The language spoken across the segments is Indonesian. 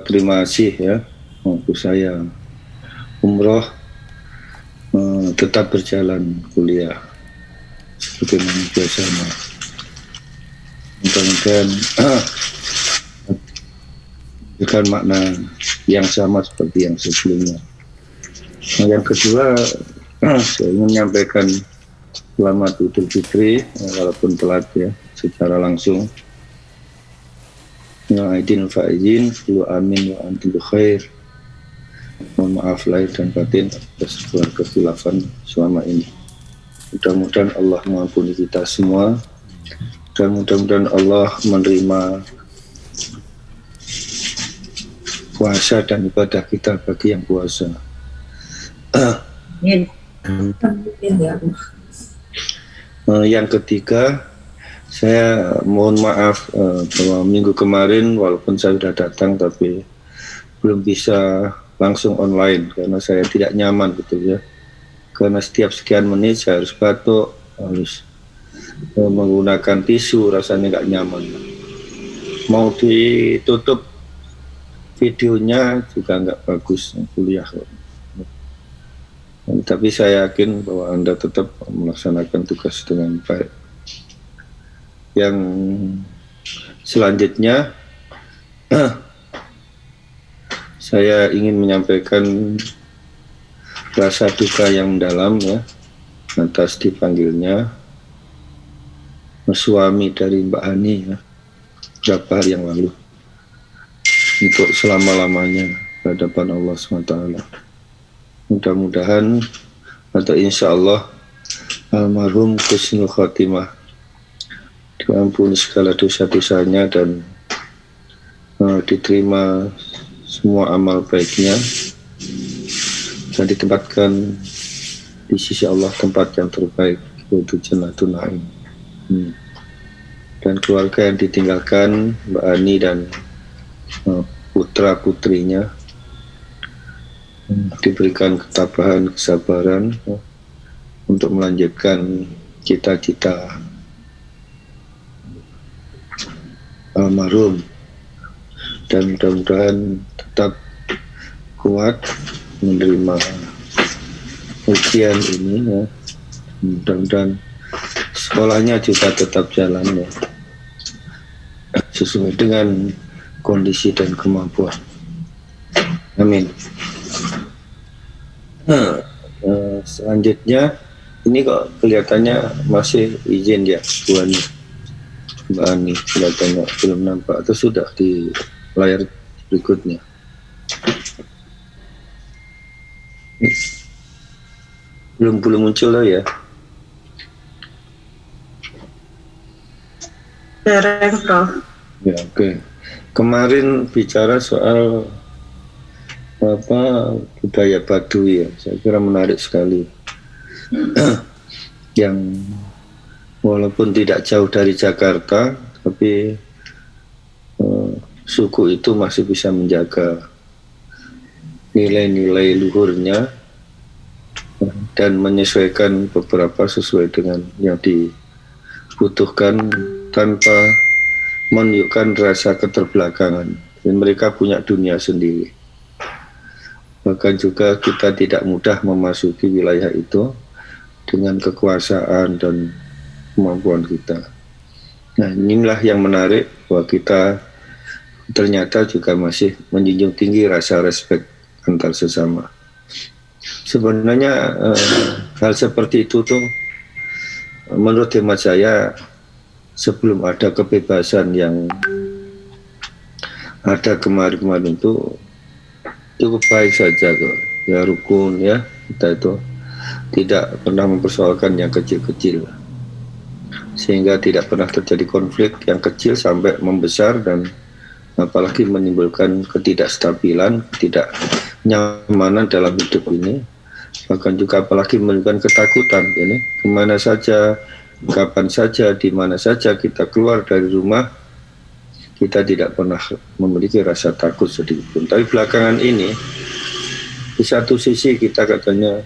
terima kasih ya waktu saya umroh tetap berjalan kuliah sebagaimana biasanya. Mudah-mudahan bukan makna yang sama seperti yang sebelumnya. Nah, yang kedua, saya ingin menyampaikan selamat Idul Fitri, walaupun telat ya, secara langsung. Ya, aidin fa'izin, lu amin wa antum khair. Mohon maaf lahir dan batin atas sebuah kekhilafan selama ini. Mudah-mudahan Allah mengampuni kita semua, dan mudah-mudahan Allah menerima puasa dan ibadah kita bagi yang puasa. Yang ketiga, saya mohon maaf bahwa minggu kemarin walaupun saya sudah datang tapi belum bisa langsung online karena saya tidak nyaman gitu ya. Karena setiap sekian menit saya harus batuk, harus menggunakan tisu, rasanya nggak nyaman. Mau ditutup videonya juga nggak bagus kuliah. Tapi saya yakin bahwa Anda tetap melaksanakan tugas dengan baik. Yang selanjutnya saya ingin menyampaikan rasa duka yang mendalam ya atas dipanggilnya suami dari Mbak Hani ya beberapa hari yang lalu untuk selama-lamanya di hadapan Allah SWT. Mudah-mudahan atau insya Allah almarhum husnul khotimah, diampuni segala dosa-dosanya dan diterima semua amal baiknya dan ditempatkan di sisi Allah tempat yang terbaik, yaitu Jannatul Na'im. Dan keluarga yang ditinggalkan Mbak Ani dan putra-putrinya diberikan ketabahan, kesabaran untuk melanjutkan cita-cita almarhum, dan mudah-mudahan tetap kuat menerima ujian ini ya. Mudah-mudahan sekolahnya juga tetap jalan ya, sesuai dengan kondisi dan kemampuan. Amin. Selanjutnya ini kok kelihatannya masih izin ya Bu Ani. Mbak Ani kelihatannya belum nampak atau sudah di layar berikutnya. Belum muncul lah ya. Prof. Ya, oke. Kemarin bicara soal budaya Baduy ya, saya kira menarik sekali. Yang walaupun tidak jauh dari Jakarta, tapi suku itu masih bisa menjaga nilai-nilai luhurnya dan menyesuaikan beberapa sesuai dengan yang dibutuhkan tanpa menunjukkan rasa keterbelakangan. Dan mereka punya dunia sendiri. Bahkan juga kita tidak mudah memasuki wilayah itu dengan kekuasaan dan kemampuan kita. Nah, inilah yang menarik bahwa kita ternyata juga masih menjunjung tinggi rasa respek antar sesama. Sebenarnya hal seperti itu tuh menurut hemat saya sebelum ada kebebasan yang ada kemarin-kemarin itu cukup baik saja kok, ya rukun ya, kita itu tidak pernah mempersoalkan yang kecil-kecil sehingga tidak pernah terjadi konflik yang kecil sampai membesar dan apalagi menimbulkan ketidakstabilan, ketidaknyamanan dalam hidup ini, bahkan juga apalagi menimbulkan ketakutan ini kemana saja, kapan saja, di mana saja kita keluar dari rumah kita tidak pernah memiliki rasa takut sedikit pun. Tapi belakangan ini, di satu sisi kita katanya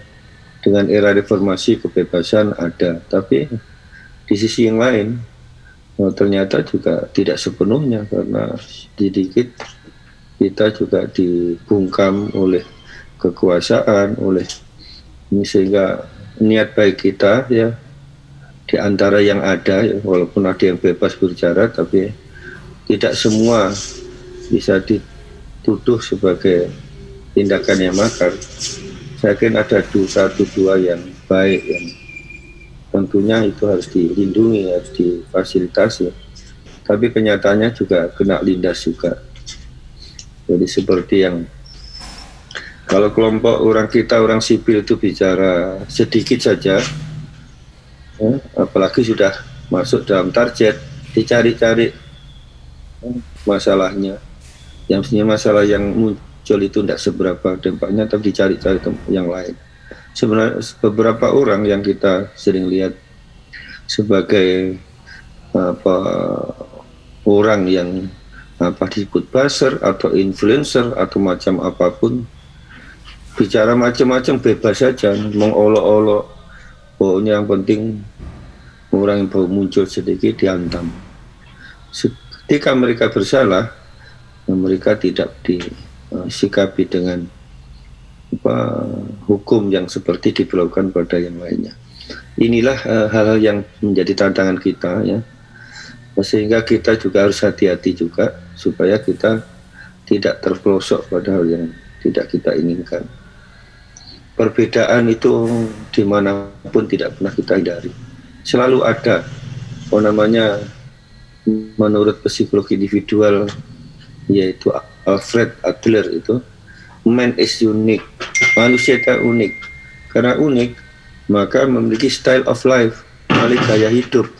dengan era reformasi kebebasan ada, tapi di sisi yang lain ternyata juga tidak sepenuhnya karena sedikit kita juga dibungkam oleh kekuasaan, oleh ini, sehingga niat baik kita ya di antara yang ada ya, walaupun ada yang bebas berbicara, tapi tidak semua bisa dituduh sebagai tindakan yang makar. Saya kira ada satu dua yang baik yang tentunya itu harus dilindungi, harus difasilitasi. Tapi kenyataannya juga kena lindas juga. Jadi seperti yang kalau kelompok orang kita, orang sipil itu bicara sedikit saja, ya, apalagi sudah masuk dalam target, dicari-cari masalahnya. Yang sebenarnya masalah yang muncul itu tidak seberapa dampaknya, tapi dicari-cari yang lain. Sebenarnya beberapa orang yang kita sering lihat sebagai orang yang disebut buzzer atau influencer atau macam apapun, bicara macam-macam bebas saja, mengolok-olok, pokoknya yang penting orang yang baru muncul sedikit dihantam. Ketika mereka bersalah, mereka tidak disikapi dengan hukum yang seperti diberlakukan pada yang lainnya. Inilah hal-hal yang menjadi tantangan kita ya, sehingga kita juga harus hati-hati juga supaya kita tidak terpelosok pada hal yang tidak kita inginkan. Perbedaan itu dimanapun tidak pernah kita hindari, selalu ada. Menurut psikologi individual, yaitu Alfred Adler itu, man is unique, manusia itu unik. Karena unik, maka memiliki style of life, memiliki gaya hidup.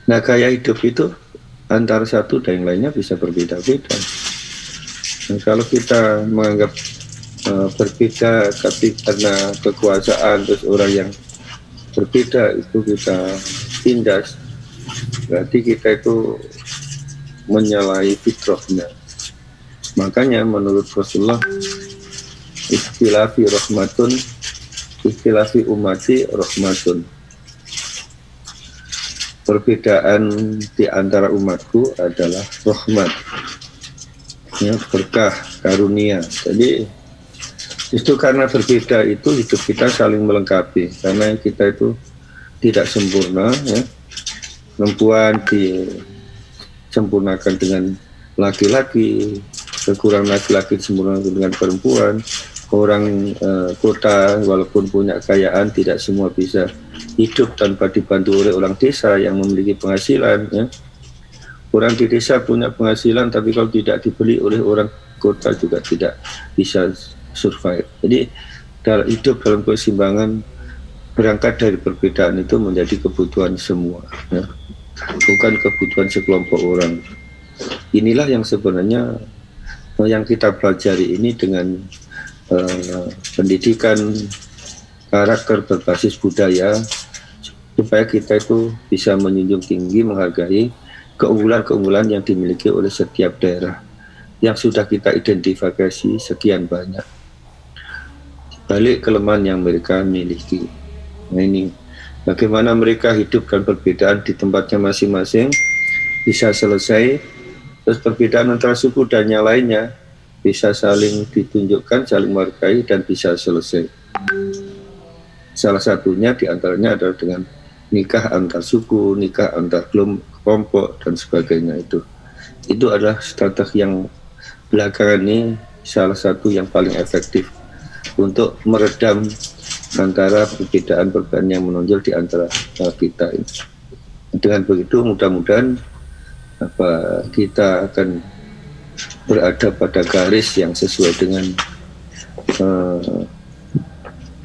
Nah, gaya hidup itu antara satu dan yang lainnya bisa berbeda-beda. Nah, kalau kita menganggap berbeda, tapi karena kekuasaan terus orang yang berbeda itu kita tindas, berarti kita itu menyalahi fitrahnya. Makanya menurut Rasulullah, ikhtilafi rahmatun, ikhtilafi umati rahmatun. Perbedaan di antara umatku adalah rahmat, ya, berkah, karunia. Jadi justru karena berbeda itu hidup kita saling melengkapi. Karena kita itu tidak sempurna, ya. Perempuan disempurnakan dengan laki-laki, kekurangan laki-laki disempurnakan dengan perempuan. Orang kota walaupun punya kekayaan tidak semua bisa hidup tanpa dibantu oleh orang desa yang memiliki penghasilan, ya. Orang di desa punya penghasilan, tapi kalau tidak dibeli oleh orang kota juga tidak bisa survive. Jadi hidup dalam keseimbangan berangkat dari perbedaan itu menjadi kebutuhan semua, ya. Bukan kebutuhan sekelompok orang. Inilah yang sebenarnya yang kita pelajari ini dengan pendidikan karakter berbasis budaya, supaya kita itu bisa menjunjung tinggi, menghargai keunggulan-keunggulan yang dimiliki oleh setiap daerah yang sudah kita identifikasi sekian banyak, balik kelemahan yang mereka miliki. Nah, ini bagaimana mereka hidup dan perbedaan di tempatnya masing-masing bisa selesai, terus perbedaan antara suku dan yang lainnya bisa saling ditunjukkan, saling menghargai, dan bisa selesai. Salah satunya diantaranya adalah dengan nikah antar suku, nikah antar kelompok, dan sebagainya. Itu adalah strategi yang belakangan ini salah satu yang paling efektif untuk meredam antara perbedaan-perbedaan yang menonjol di antara kita ini. Dengan begitu mudah-mudahan kita akan berada pada garis yang sesuai dengan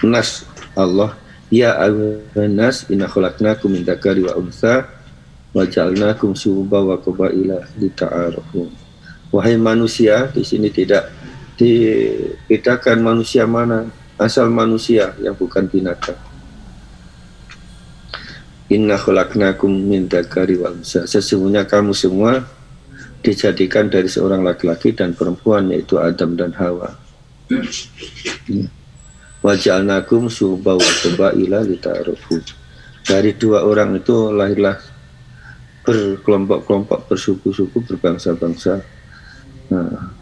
nas Allah, ya ayyuhannas inna khalaqnakum min dzakari wa untha wa ja'alnakum syu'uban wa qabaila lita'arafu. Wahai manusia, di sini tidak dibedakan manusia mana, asal manusia yang bukan binatang. Inna khalaqnakum min dzakari wa untha, sesungguhnya kamu semua dijadikan dari seorang laki-laki dan perempuan, yaitu Adam dan Hawa. Wa ja'alnakum syu'uban wa qabaila lita'arafu. Dari dua orang itu lahirlah berkelompok-kelompok, bersuku-suku, berbangsa-bangsa. Nah,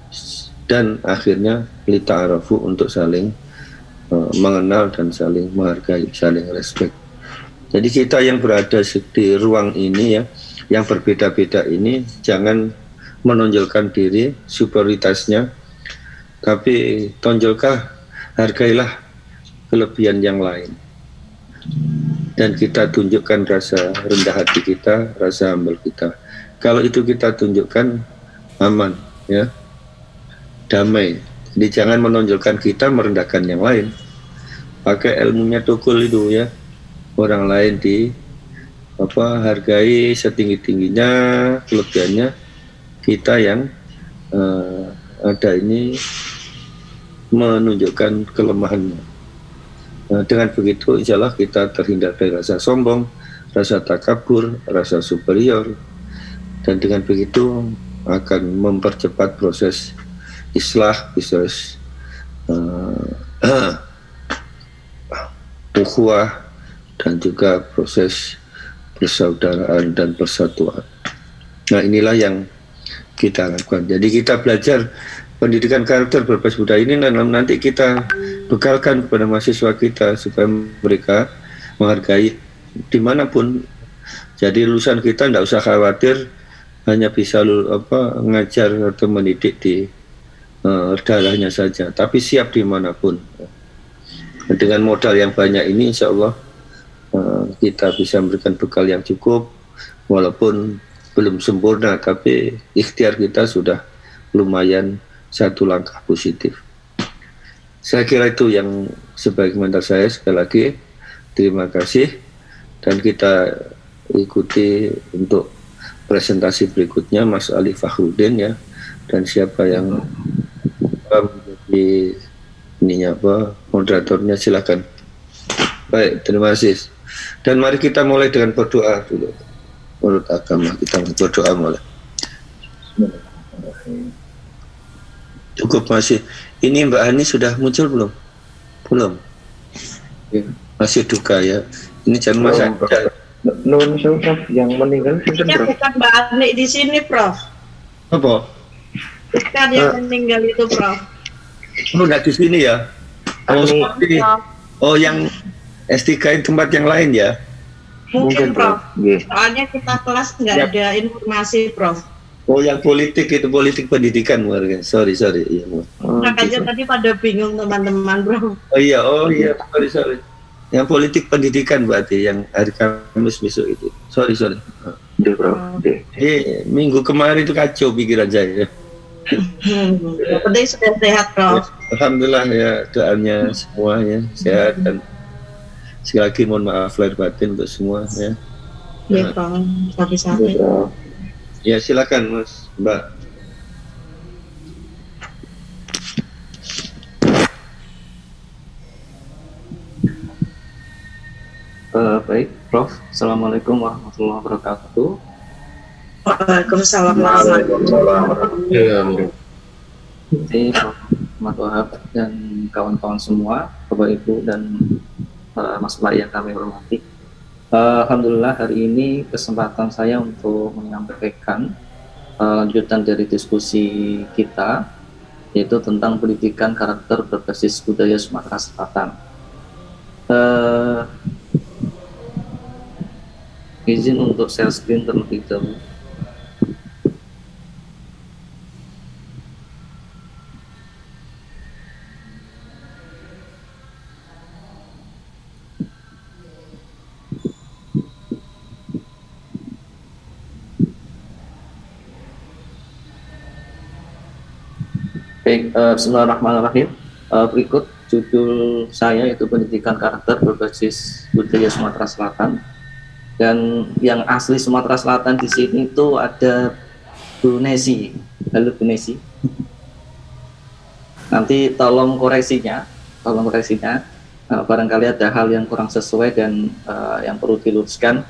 dan akhirnya lita'arafu untuk saling mengenal dan saling menghargai, saling respect. Jadi kita yang berada di ruang ini ya, yang berbeda-beda ini, jangan menonjolkan diri, superioritasnya, tapi tonjolkah, hargailah kelebihan yang lain. Dan kita tunjukkan rasa rendah hati kita, rasa humble kita. Kalau itu kita tunjukkan, aman, ya, damai. Jadi jangan menonjolkan kita, merendahkan yang lain. Pakai ilmunya Tukul itu ya, orang lain hargai setinggi-tingginya kelebihannya, kita yang ada ini menunjukkan kelemahannya. Dengan begitu insya Allah kita terhindar dari rasa sombong, rasa takabur, rasa superior, dan dengan begitu akan mempercepat proses islah, proses ukhuwah, dan juga proses persaudaraan dan persatuan. Nah, inilah yang kita lakukan. Jadi kita belajar pendidikan karakter berbasis budaya ini, dan nanti kita bekalkan kepada mahasiswa kita supaya mereka menghargai dimanapun. Jadi lulusan kita tidak usah khawatir hanya bisa ngajar atau mendidik di daerahnya saja, tapi siap dimanapun. Dengan modal yang banyak ini insya Allah kita bisa memberikan bekal yang cukup, walaupun belum sempurna, tapi ikhtiar kita sudah lumayan satu langkah positif. Saya kira itu yang sebagai komentar saya. Sekali lagi terima kasih, dan kita ikuti untuk presentasi berikutnya Mas Ali Fakhrudin ya, dan siapa yang menjadi moderatornya silakan. Baik, terima kasih. Dan mari kita mulai dengan berdoa dulu. Menurut agama kita berdoa mulai. Cukup masih. Ini Mbak Hani sudah muncul belum? Belum. Masih duka ya. Ini jangan masalah. Nun sewu Prof, yang meninggal itu Prof. Bukan Mbak Ani di sini Prof. Apa? Bukan yang meninggal itu Prof. Oh, nggak di sini ya? Oh, yang S3 tempat yang lain ya? Mungkin Prof. Soalnya kita kelas nggak ada informasi Prof. Oh, yang politik itu, politik pendidikan warga. Sorry. Iya, makanya tadi pada bingung teman-teman Prof. Oh iya, sorry. Yang politik pendidikan berarti yang hari Kamis besok itu. Sorry. Iya Prof. Minggu kemarin itu kacau pikiran saya. Yang penting sudah sehat Prof. Alhamdulillah ya, doanya semuanya sehat, dan sekali lagi mohon maaf lahir batin untuk semua ya. Iya Prof. Sampai-sampai. Ya silakan Mas Mbak. Baik Prof. Assalamualaikum warahmatullahi wabarakatuh. Waalaikumsalam warahmatullahi wabarakatuh. Prof. Ahmad Wahab dan kawan-kawan semua, Bapak Ibu dan Mas Mbak yang kami hormati. Alhamdulillah hari ini kesempatan saya untuk menyampaikan lanjutan dari diskusi kita, yaitu tentang pendidikan karakter berbasis budaya Sumatera Selatan. Izin untuk share screen terlebih dahulu. Baik, bismillahirrahmanirrahim. Berikut judul saya yaitu pendidikan karakter berbasis budaya Sumatera Selatan. Dan yang asli Sumatera Selatan di sini itu ada Bu Nesi. Halo Bu Nesi. Nanti tolong koreksinya. Barangkali ada hal yang kurang sesuai dan yang perlu diluruskan.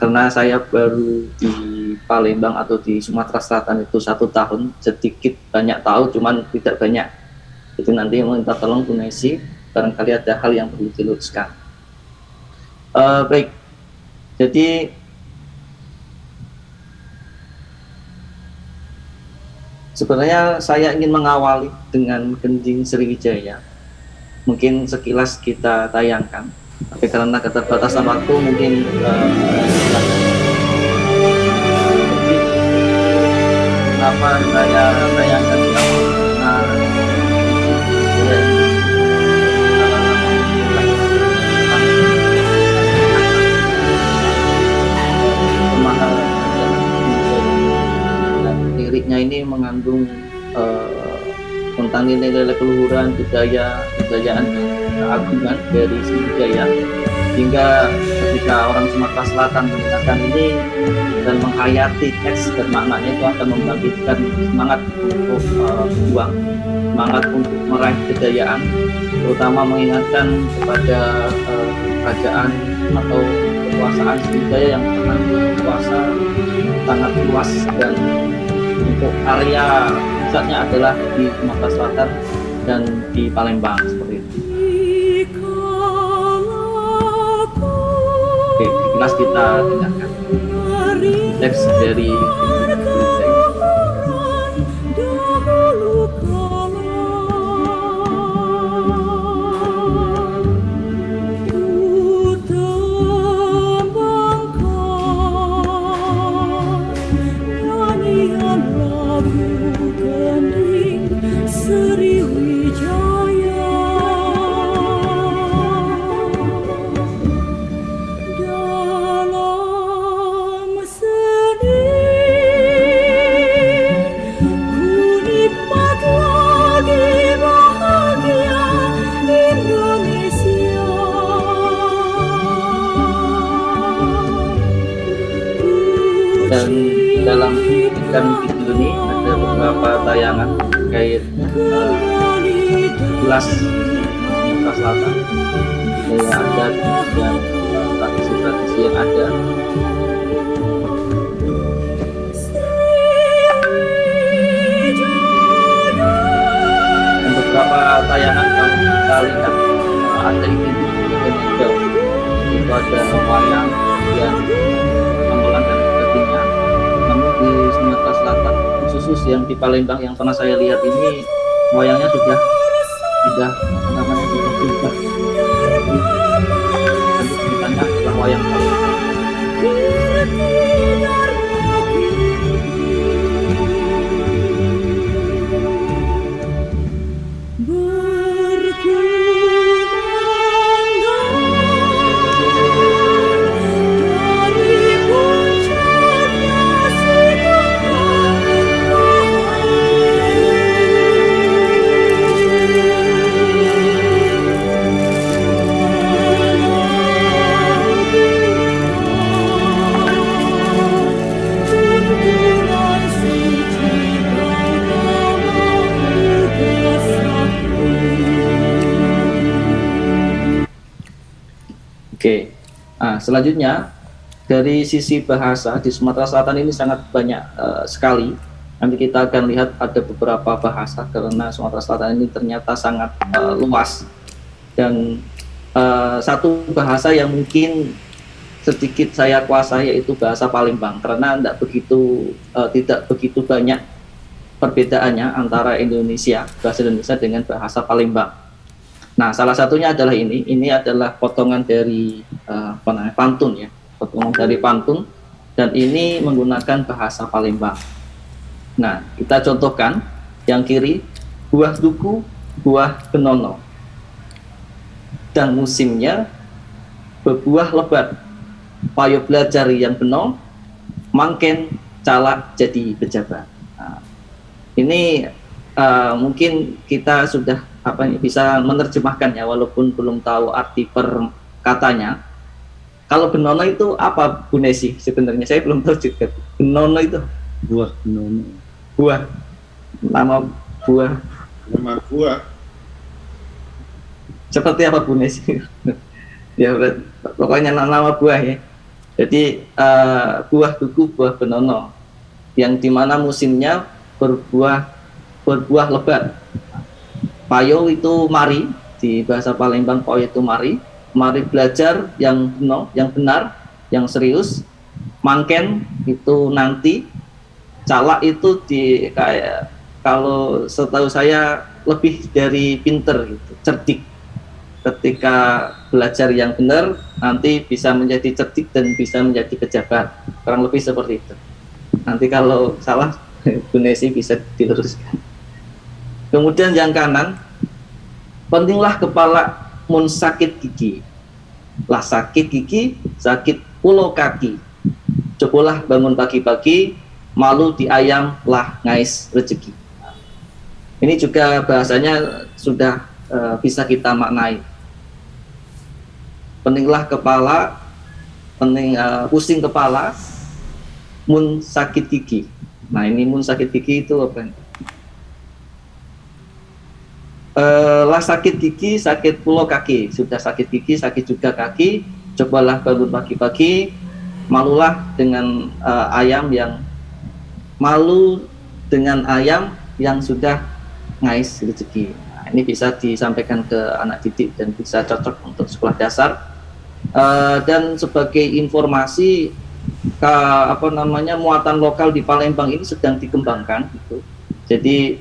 Karena saya baru di Palembang atau di Sumatera Selatan itu 1 tahun, sedikit banyak tahu, cuman tidak banyak. Jadi nanti minta tolong Bu Nesi, barangkali ada hal yang perlu diluruskan. Baik. Jadi Sebenarnya saya ingin mengawali dengan Genjing Sriwijaya. Mungkin sekilas kita tayangkan, tapi karena keterbatasan waktu mungkin apa saya tayangkan di awal. Liriknya ini mengandung tentang nilai-nilai keluhuran, kebudayaan, keagungan dari Sriwijaya, hingga ketika orang Sumatera Selatan mendengarkan ini dan menghayati teks dan maknanya, itu akan membangkitkan semangat untuk berjuang, semangat untuk meraih kejayaan, terutama mengingatkan kepada kerajaan atau kekuasaan Sriwijaya yang pernah berkuasa sangat luas, dan untuk area pusatnya adalah di Sumatera Selatan dan di Palembang, seperti itu. Oke, jelas kita dengarkan teks dari dalam video ini ada beberapa tayangan terkait kelas Sumatera Selatan, gaya adat dan tradisi-tradisi yang ada. Dan beberapa tayangan kalau kita lihat ada ini dengan jauh, itu ada wayang yang gamelan dan sebagainya. Namun di Sumatera Selatan, khusus yang di Palembang yang pernah saya lihat ini, wayangnya sudah namanya sudah berubah. Dan ceritanya adalah wayang Palembang. Oke, nah, selanjutnya dari sisi bahasa di Sumatera Selatan ini sangat banyak sekali. Nanti kita akan lihat ada beberapa bahasa, karena Sumatera Selatan ini ternyata sangat luas. Dan satu bahasa yang mungkin sedikit saya kuasai yaitu bahasa Palembang, karena tidak begitu banyak perbedaannya antara bahasa Indonesia dengan bahasa Palembang. Nah, salah satunya adalah ini adalah potongan dari pantun ya, potongan dari pantun, dan ini menggunakan bahasa Palembang. Nah, kita contohkan yang kiri, buah duku, buah benono, dan musimnya berbuah lebat, payo belajar yang beno, mangken calak jadi pejabat. Nah, ini mungkin kita sudah bisa menerjemahkan ya, walaupun belum tahu arti per katanya. Kalau benono itu apa, Bu Nesi? Sebenarnya saya belum tahu juga. Benono itu buah benono. Buah. Nama buah. Nama buah. Seperti apa, Bu Nesi? Ya, pokoknya nama buah ya. Jadi buah duku, buah benono, yang dimana musimnya berbuah lebat. Payo itu mari, di bahasa Palembang payo itu mari belajar yang benar, yang serius. Mangken itu nanti, calak itu kalau setahu saya lebih dari pinter gitu, cerdik. Ketika belajar yang benar, nanti bisa menjadi cerdik dan bisa menjadi pejabat. Kurang lebih seperti itu. Nanti kalau salah, Bu Nesi bisa diluruskan. Kemudian yang kanan, pentinglah kepala mun sakit gigi. Lah sakit gigi, sakit pulau kaki. Cobalah bangun pagi-pagi, malu di ayam lah ngais rezeki. Ini juga bahasanya sudah bisa kita maknai. Pentinglah kepala, pusing kepala, mun sakit gigi. Nah ini mun sakit gigi itu apa? Lah sakit gigi, sakit pulau kaki. Sudah sakit gigi, sakit juga kaki. Cobalah bangun pagi-pagi, malulah dengan ayam yang sudah ngais rezeki. Nah, ini bisa disampaikan ke anak didik dan bisa cocok untuk sekolah dasar. Dan sebagai informasi, muatan lokal di Palembang ini sedang dikembangkan gitu. Jadi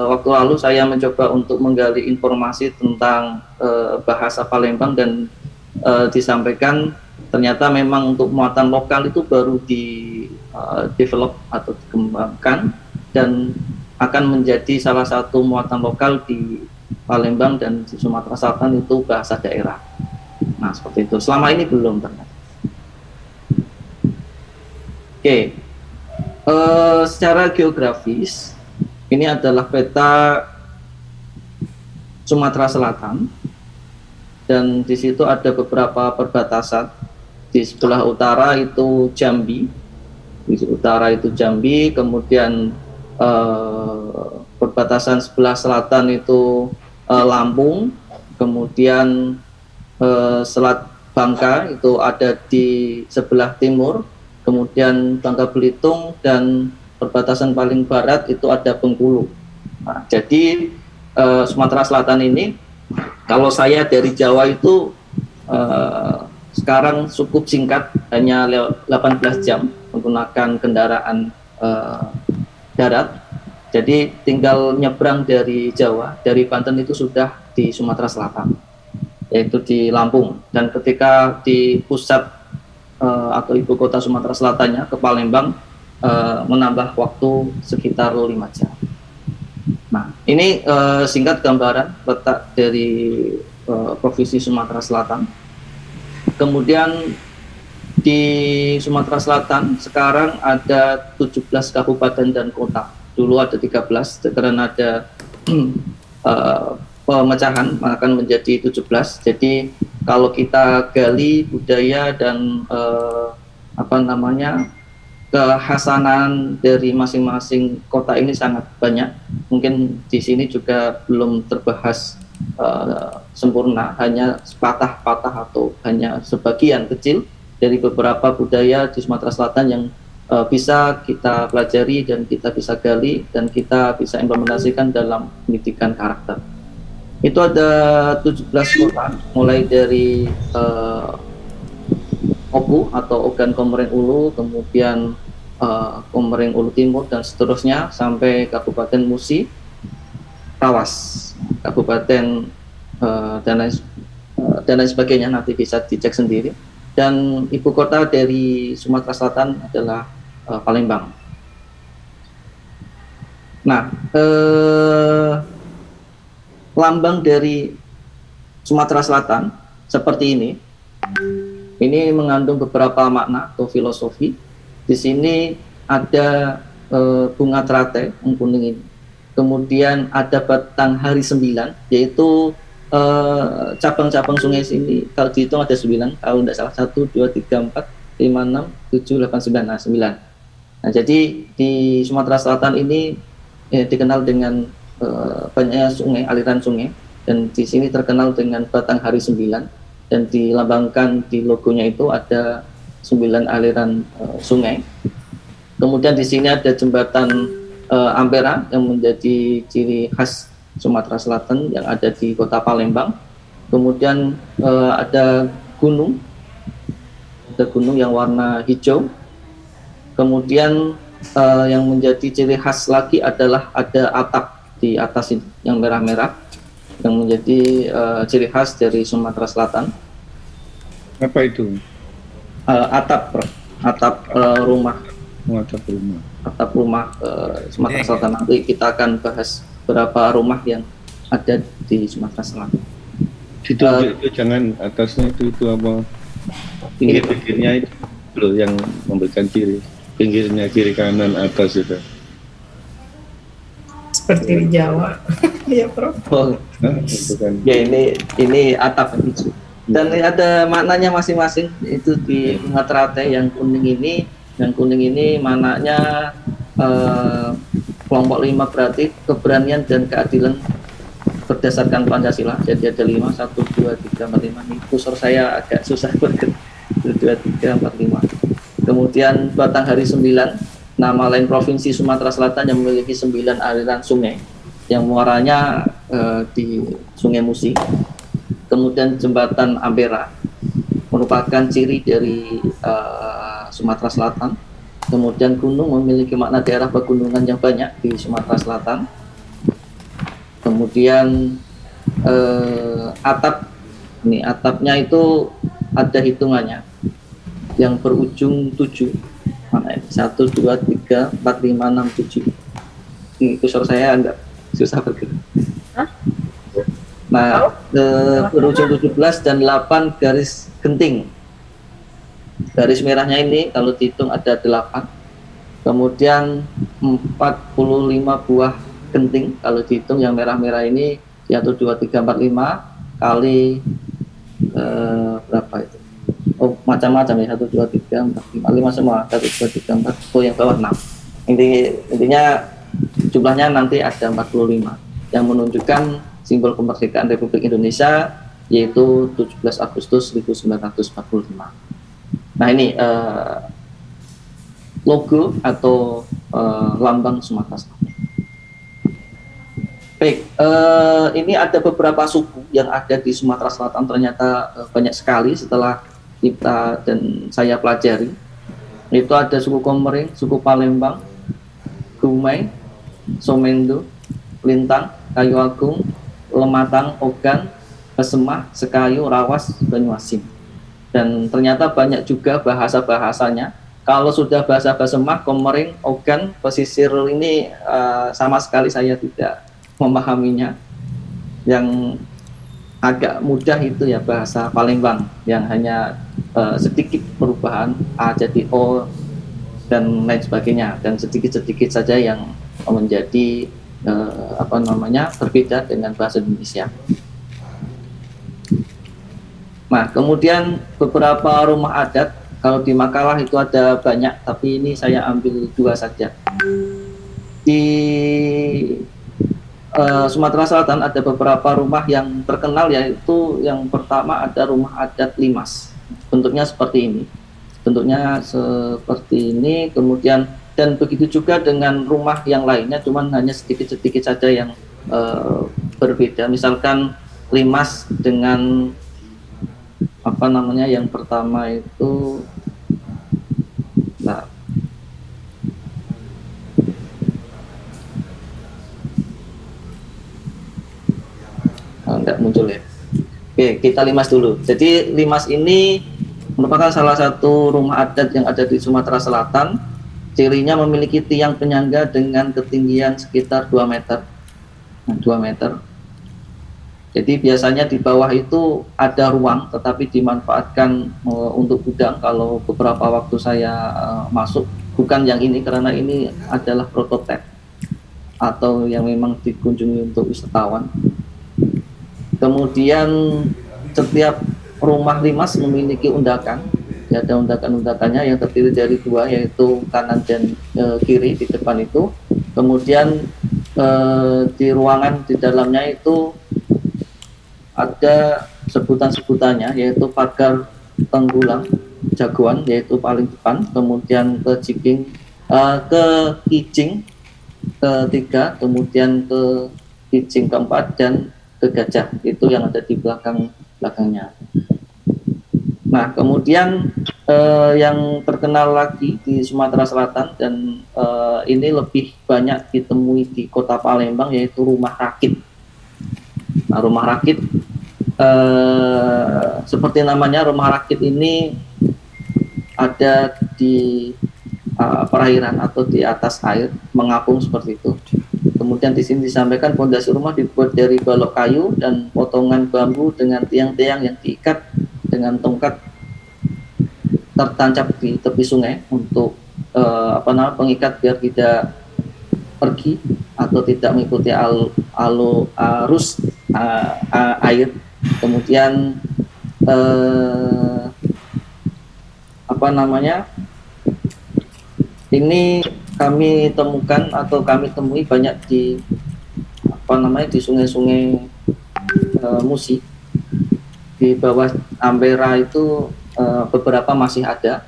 waktu lalu saya mencoba untuk menggali informasi tentang bahasa Palembang dan disampaikan ternyata memang untuk muatan lokal itu baru di develop atau dikembangkan dan akan menjadi salah satu muatan lokal di Palembang dan di Sumatera Selatan itu bahasa daerah. Nah seperti itu. Selama ini belum ternyata. Oke. Secara geografis ini adalah peta Sumatera Selatan dan di situ ada beberapa perbatasan. Di sebelah utara itu Jambi, kemudian perbatasan sebelah selatan itu Lampung, kemudian Selat Bangka itu ada di sebelah timur, kemudian Bangka Belitung, dan perbatasan paling barat itu ada Bengkulu. Nah, jadi Sumatera Selatan ini, kalau saya dari Jawa itu sekarang cukup singkat, hanya 18 jam menggunakan kendaraan darat. Jadi tinggal nyebrang dari Jawa, dari Banten itu sudah di Sumatera Selatan, yaitu di Lampung. Dan ketika di pusat atau ibu kota Sumatera Selatannya ke Palembang, menambah waktu sekitar 5 jam. Nah, ini singkat gambaran letak dari Provinsi Sumatera Selatan. Kemudian di Sumatera Selatan sekarang ada 17 kabupaten dan kota. Dulu ada 13, karena ada pemecahan akan menjadi 17. Jadi kalau kita gali budaya dan kekhasanan dari masing-masing kota ini sangat banyak. Mungkin di sini juga belum terbahas sempurna, hanya sepatah-patah atau hanya sebagian kecil dari beberapa budaya di Sumatera Selatan yang bisa kita pelajari dan kita bisa gali dan kita bisa implementasikan dalam pendidikan karakter. Itu ada 17 kota, mulai dari Oku atau Ogan Komering Ulu, kemudian Komering Ulu Timur dan seterusnya sampai Kabupaten Musi, Tawas, Kabupaten dan lain sebagainya, nanti bisa dicek sendiri. Dan ibu kota dari Sumatera Selatan adalah Palembang. Nah, lambang dari Sumatera Selatan seperti ini. Ini mengandung beberapa makna atau filosofi. Di sini ada bunga teratai yang kuning ini. Kemudian ada batang hari 9, yaitu cabang-cabang sungai sini kalau dihitung ada 9, kalau tidak salah 1, 2, 3, 4, 5, 6, 7, 8, 9, nah 9. Nah jadi di Sumatera Selatan ini dikenal dengan banyaknya sungai, aliran sungai, dan di sini terkenal dengan batang hari 9, dan dilambangkan di logonya itu ada 9 aliran sungai. Kemudian di sini ada jembatan Ampera yang menjadi ciri khas Sumatera Selatan yang ada di kota Palembang. Kemudian ada gunung yang warna hijau. Kemudian yang menjadi ciri khas lagi adalah ada atap di atas ini yang merah-merah yang menjadi ciri khas dari Sumatera Selatan. Apa itu? Atap, Prof. Atap rumah. Atap rumah. Atap rumah Sumatera Selatan. Nanti kita akan bahas beberapa rumah yang ada di Sumatera Selatan. Itu jangan atasnya itu apa? Pinggir-pinggirnya itu loh yang memberikan ciri. Pinggirnya kiri kanan atas itu. Seperti di Jawa. Iya, Prof. Oh, Itu kan. ya ini atap hijau. Dan ada maknanya masing-masing. Itu di bunga teratai yang kuning ini maknanya kelompok 5 berarti keberanian dan keadilan berdasarkan Pancasila. Jadi ada 5, 1, 2, 3, 4, 5. Ini kursor saya agak susah banget. 1, 2, 3, 4, 5. Kemudian Batanghari 9, nama lain Provinsi Sumatera Selatan yang memiliki 9 aliran sungai yang muaranya di Sungai Musi. Kemudian Jembatan Ampera merupakan ciri dari Sumatera Selatan. Kemudian gunung memiliki makna daerah pegunungan yang banyak di Sumatera Selatan. Kemudian atap, ini atapnya itu ada hitungannya yang berujung 7. Mana ini? 1, 2, 3, 4, 5, 6, 7. Ini kursor saya agak susah bergerak. Nah, berujung 17 dan 8 garis genting. Garis merahnya ini kalau dihitung ada 8. Kemudian 45 buah genting kalau dihitung yang merah-merah ini 1, 2, 3, 4, 5 kali berapa itu? Oh, macam-macam ya, 1, 2, 3, 4, 5, 5 semua, 1, 2, 3, 4, oh yang bawah 6. Intinya jumlahnya nanti ada 45 yang menunjukkan simbol kemerdekaan Republik Indonesia, yaitu 17 Agustus 1945. Nah ini logo atau lambang Sumatera Selatan. Baik, ini ada beberapa suku yang ada di Sumatera Selatan, ternyata banyak sekali setelah kita dan saya pelajari. Itu ada suku Komering, suku Palembang, Gumai, Somendo, Lintang, Kayu Agung, Lematang, Ogan, Pesemah, Sekayu, Rawas, Banyuasin. Dan ternyata banyak juga bahasa-bahasanya. Kalau sudah bahasa Pesemah, Komering, Ogan, pesisir ini sama sekali saya tidak memahaminya. Yang agak mudah itu ya bahasa Palembang yang hanya sedikit perubahan A jadi O dan lain sebagainya, dan sedikit-sedikit saja yang menjadi berbeda dengan bahasa Indonesia. Nah, kemudian beberapa rumah adat, kalau di Makalah itu ada banyak, tapi ini saya ambil 2 saja. Di Sumatera Selatan ada beberapa rumah yang terkenal, yaitu yang pertama ada rumah adat Limas. Bentuknya seperti ini, kemudian dan begitu juga dengan rumah yang lainnya, cuman hanya sedikit-sedikit saja yang berbeda. Misalkan Limas dengan yang pertama itu enggak muncul ya. Oke, kita Limas dulu. Jadi Limas ini merupakan salah satu rumah adat yang ada di Sumatera Selatan. Cirinya memiliki tiang penyangga dengan ketinggian sekitar 2 meter. 2 meter. Jadi biasanya di bawah itu ada ruang, tetapi dimanfaatkan untuk gudang. Kalau beberapa waktu saya masuk, bukan yang ini karena ini adalah prototipe atau yang memang dikunjungi untuk wisatawan. Kemudian setiap rumah Limas memiliki undakan. Ya, ada undakan-undakannya yang terdiri dari 2, yaitu kanan dan kiri di depan itu. Kemudian di ruangan di dalamnya itu ada sebutan-sebutannya, yaitu pagar tenggulang jagoan, yaitu paling depan. Kemudian ke kijing ketiga, kemudian ke kijing keempat, dan ke gajah, itu yang ada di belakangnya. Nah, kemudian yang terkenal lagi di Sumatera Selatan dan ini lebih banyak ditemui di Kota Palembang, yaitu rumah rakit. Nah, rumah rakit seperti namanya, rumah rakit ini ada di perairan atau di atas air, mengapung seperti itu. Kemudian di sini disampaikan fondasi rumah dibuat dari balok kayu dan potongan bambu dengan tiang-tiang yang diikat dengan tongkat tertancap di tepi sungai untuk pengikat biar tidak pergi atau tidak mengikuti arus air. Kemudian ini kami temukan atau kami temui banyak di di sungai-sungai Musi. Di bawah Ampera itu beberapa masih ada.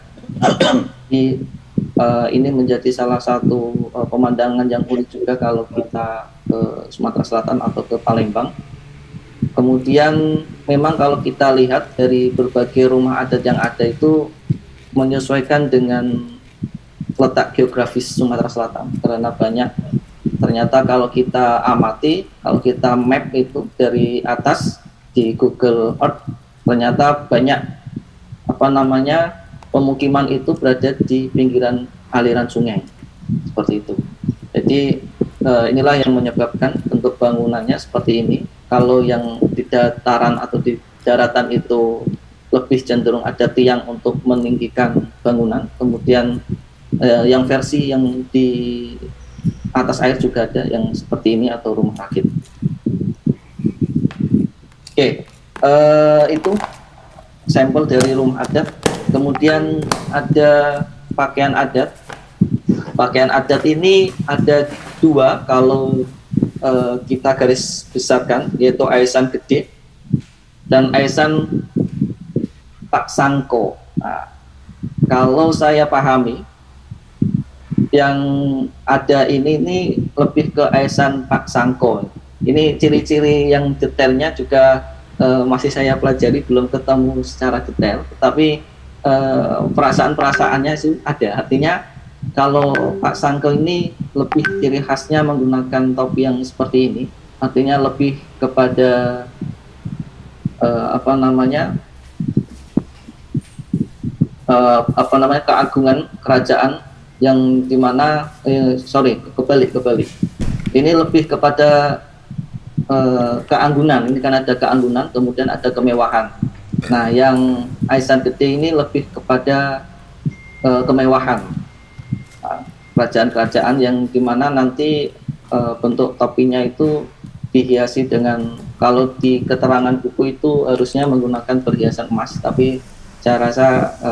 Ini menjadi salah satu pemandangan yang unik juga kalau kita ke Sumatera Selatan atau ke Palembang. Kemudian memang kalau kita lihat dari berbagai rumah adat yang ada itu menyesuaikan dengan letak geografis Sumatera Selatan, karena banyak ternyata kalau kita amati, kalau kita map itu dari atas di Google Earth, ternyata banyak pemukiman itu berada di pinggiran aliran sungai seperti itu. Jadi inilah yang menyebabkan bentuk bangunannya seperti ini. Kalau yang di dataran atau di daratan itu lebih cenderung ada tiang untuk meninggikan bangunan. Kemudian yang versi yang di atas air juga ada yang seperti ini atau rumah rakit. Oke, itu sampel dari rumah adat. Kemudian ada pakaian adat. Pakaian adat ini ada dua kalau kita garis besarkan, yaitu aisan gede dan aisan pak sangko. Nah, kalau saya pahami, yang ada ini lebih ke aisan pak sangko. Ini ciri-ciri yang detailnya juga masih saya pelajari, belum ketemu secara detail, tetapi perasaan-perasaannya sih ada. Artinya kalau Pak Sangko ini lebih ciri khasnya menggunakan topi yang seperti ini, artinya lebih kepada keagungan kerajaan yang dimana kebalik. Ini lebih kepada keanggunan. Ini kan ada keanggunan, kemudian ada kemewahan. Nah, yang aisan gede ini lebih kepada kemewahan. Kerajaan-kerajaan yang dimana nanti bentuk topinya itu dihiasi dengan, kalau di keterangan buku itu harusnya menggunakan perhiasan emas, tapi saya rasa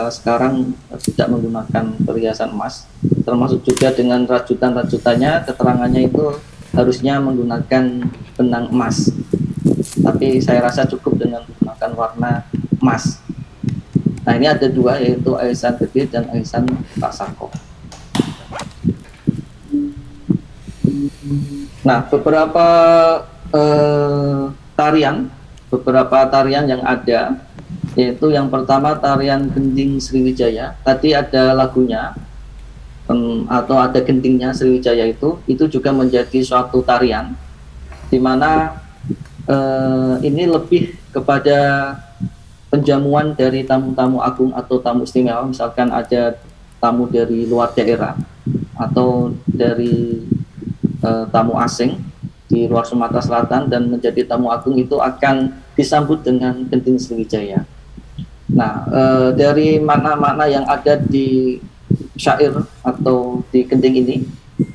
sekarang tidak menggunakan perhiasan emas, termasuk juga dengan rajutan-rajutannya, keterangannya itu harusnya menggunakan benang emas, tapi saya rasa cukup dengan menggunakan warna emas. Nah, ini ada dua, yaitu aisan gede dan aisan Pak Sangko. Nah, beberapa tarian yang ada, yaitu yang pertama tarian Gending Sriwijaya. Tadi ada lagunya atau ada gendingnya Sriwijaya, itu juga menjadi suatu tarian, di mana ini lebih kepada penjamuan dari tamu-tamu agung atau tamu istimewa. Misalkan ada tamu dari luar daerah atau dari tamu asing di luar Sumatera Selatan dan menjadi tamu agung, itu akan disambut dengan Gending Sriwijaya. Nah, dari makna-makna yang ada di syair atau di gending ini,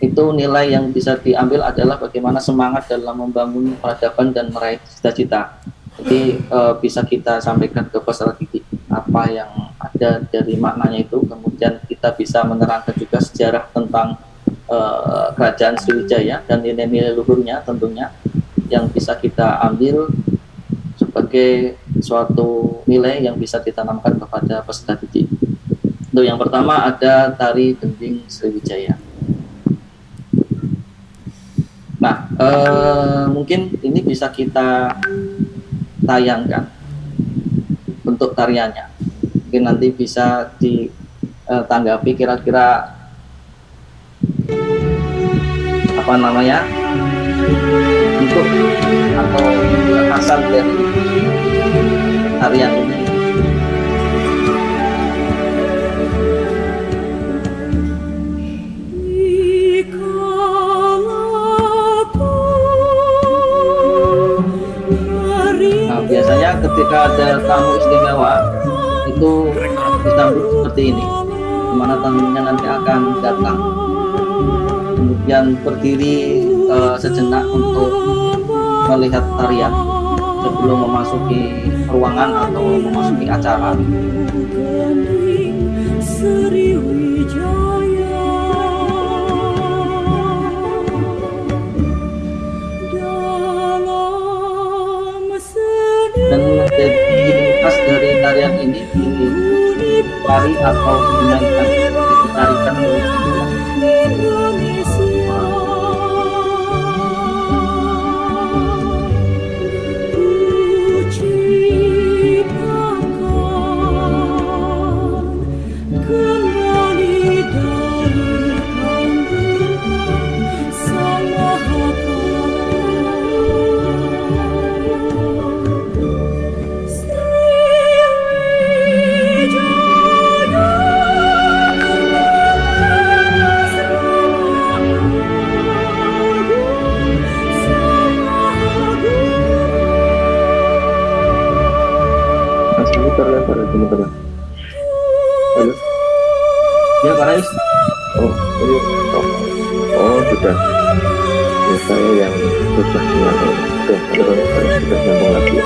itu nilai yang bisa diambil adalah bagaimana semangat dalam membangun peradaban dan meraih cita-cita. Jadi bisa kita sampaikan ke peserta didik apa yang ada dari maknanya itu. Kemudian kita bisa menerangkan juga sejarah tentang kerajaan Sriwijaya dan nilai-nilai luhurnya tentunya, yang bisa kita ambil sebagai suatu nilai yang bisa ditanamkan kepada peserta didik. Untuk yang pertama ada tari Gending Sriwijaya. Nah, mungkin ini bisa kita tayangkan bentuk tariannya. Mungkin nanti bisa ditanggapi kira-kira apa namanya untuk atau kekhasan dari tarian ini. Nah, biasanya ketika ada tamu istimewa itu disambut seperti ini, di mana tamunya nanti akan datang, kemudian berdiri sejenak untuk melihat tarian sebelum memasuki ruangan atau memasuki acara. Dan menjadi khas dari tarian ini ditari atau dimainkan, ditarikan oleh terlempar ya teman-teman. Halo. Ya Pak Rais. Oh, ini oh sudah. Ya, saya yang sudah nyambung. Oke, teman-teman, saya sudah nyambung lagi.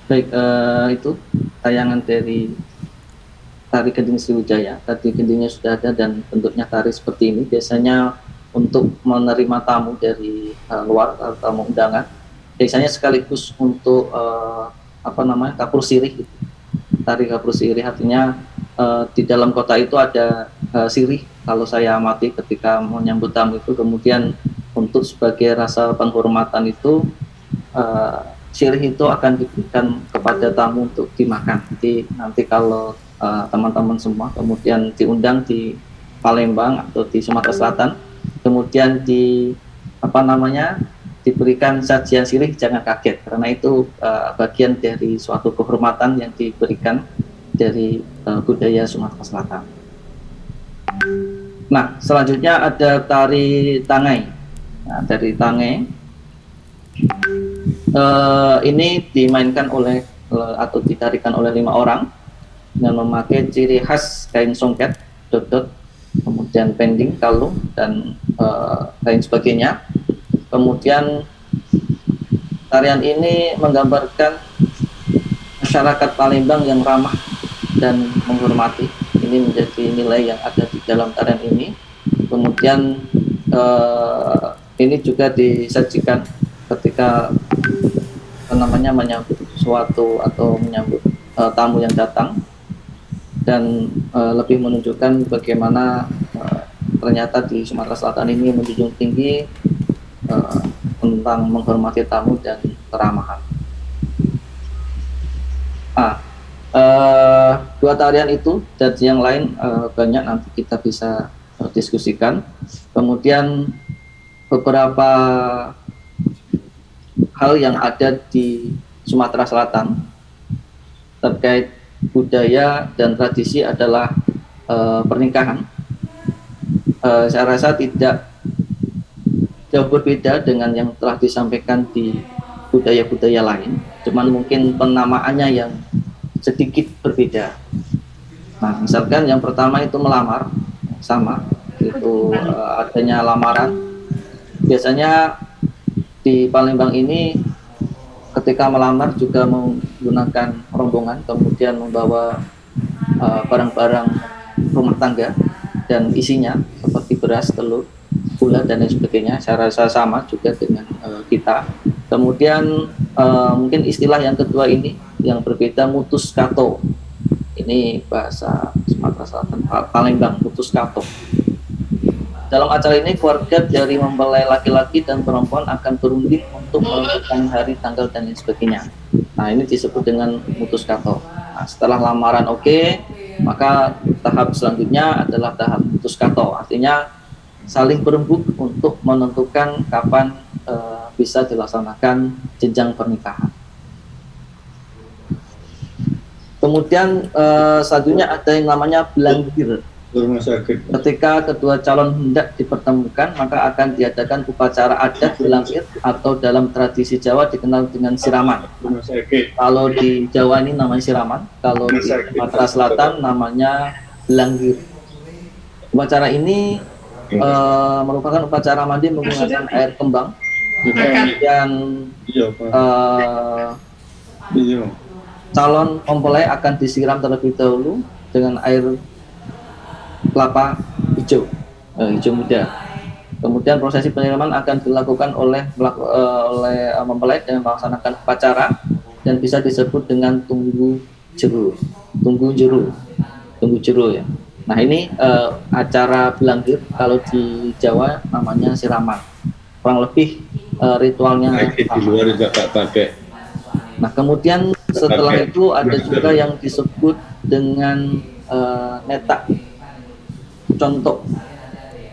Baik, itu tayangan dari tari gending Sriwijaya. Tari gendingnya sudah ada dan bentuknya tari seperti ini. Biasanya untuk menerima tamu dari luar atau tamu undangan. Biasanya sekaligus untuk kapur sirih. Gitu. Tari kapur sirih artinya di dalam kota itu ada sirih. Kalau saya amati ketika menyambut tamu itu, kemudian untuk sebagai rasa penghormatan itu sirih itu akan diberikan kepada tamu untuk dimakan. Jadi nanti kalau teman-teman semua kemudian diundang di Palembang atau di Sumatera Selatan, kemudian diberikan sajian sirih, jangan kaget karena itu bagian dari suatu kehormatan yang diberikan dari budaya Sumatera Selatan. Nah, selanjutnya ada tari Tangai. Nah, dari Tangai ini dimainkan oleh atau ditarikan oleh 5 orang dengan memakai ciri khas kain songket, dodot, kemudian pending, kalung, dan lain sebagainya. Kemudian tarian ini menggambarkan masyarakat Palembang yang ramah dan menghormati. Ini menjadi nilai yang ada di dalam tarian ini. Kemudian ini juga disajikan ketika menyambut suatu atau menyambut tamu yang datang, dan lebih menunjukkan bagaimana ternyata di Sumatera Selatan ini menjunjung tinggi tentang menghormati tamu dan keramahan. Dua tarian itu dan yang lain banyak nanti kita bisa diskusikan. Kemudian beberapa hal yang ada di Sumatera Selatan terkait budaya dan tradisi adalah pernikahan. Saya rasa tidak jauh berbeda dengan yang telah disampaikan di budaya-budaya lain, cuman mungkin penamaannya yang sedikit berbeda. Nah, misalkan yang pertama itu melamar, sama, itu adanya lamaran. Biasanya di Palembang ini ketika melamar juga menggunakan rombongan, kemudian membawa barang-barang rumah tangga dan isinya seperti beras, telur, gula, dan lain sebagainya. Saya rasa sama juga dengan kita. Kemudian mungkin istilah yang kedua ini yang berbeda, mutus kato. Ini bahasa Sumatera Selatan, Palembang, mutus kato. Dalam acara ini keluarga dari mempelai laki-laki dan perempuan akan berunding untuk menentukan hari, tanggal, dan lain sebagainya. Nah, ini disebut dengan mutus kato. Nah, setelah lamaran oke, maka tahap selanjutnya adalah tahap mutus kato. Artinya saling berembuk untuk menentukan kapan bisa dilaksanakan jenjang pernikahan. Kemudian selanjutnya ada yang namanya belanggir. Ketika kedua calon hendak dipertemukan, maka akan diadakan upacara adat belanggir atau dalam tradisi Jawa dikenal dengan siraman. Kalau di Jawa ini namanya siraman, kalau di Sumatera Selatan namanya belanggir. Upacara ini merupakan upacara mandi menggunakan air kembang, dan calon mempelai akan disiram terlebih dahulu dengan air kelapa hijau muda. Kemudian prosesi penyiraman akan dilakukan oleh mempelai dengan melaksanakan upacara dan bisa disebut dengan tunggu jero ya. Nah, ini acara belanggir, kalau di Jawa namanya siraman. Kurang lebih ritualnya di luar juga tak pakai. Nah, kemudian setelah itu ada juga yang disebut dengan netak contoh,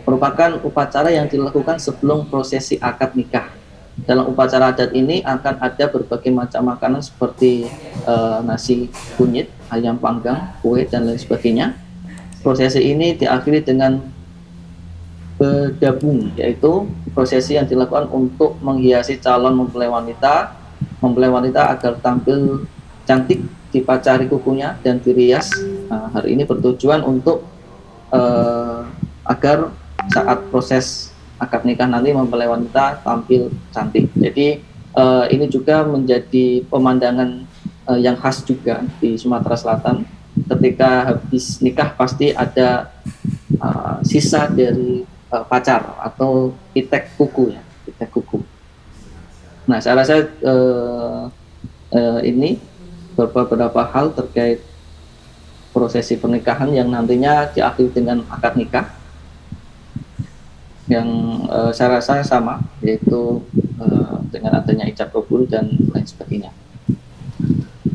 merupakan upacara yang dilakukan sebelum prosesi akad nikah. Dalam upacara adat ini akan ada berbagai macam makanan seperti nasi kunyit, ayam panggang, kue, dan lain sebagainya. Prosesi ini diakhiri dengan bedabung, yaitu prosesi yang dilakukan untuk menghiasi calon mempelai wanita agar tampil cantik, dipacari kukunya dan dirias. Nah, hari ini bertujuan untuk agar saat proses akad nikah nanti mempelai wanita tampil cantik. Jadi ini juga menjadi pemandangan yang khas juga di Sumatera Selatan. Ketika habis nikah pasti ada sisa dari pacar atau pitek kuku ya, pitek kuku. Nah, saya rasa ini beberapa hal terkait prosesi pernikahan yang nantinya diakhiri dengan akad nikah, yang saya rasa sama, yaitu dengan adanya ijab kabul dan lain sebagainya.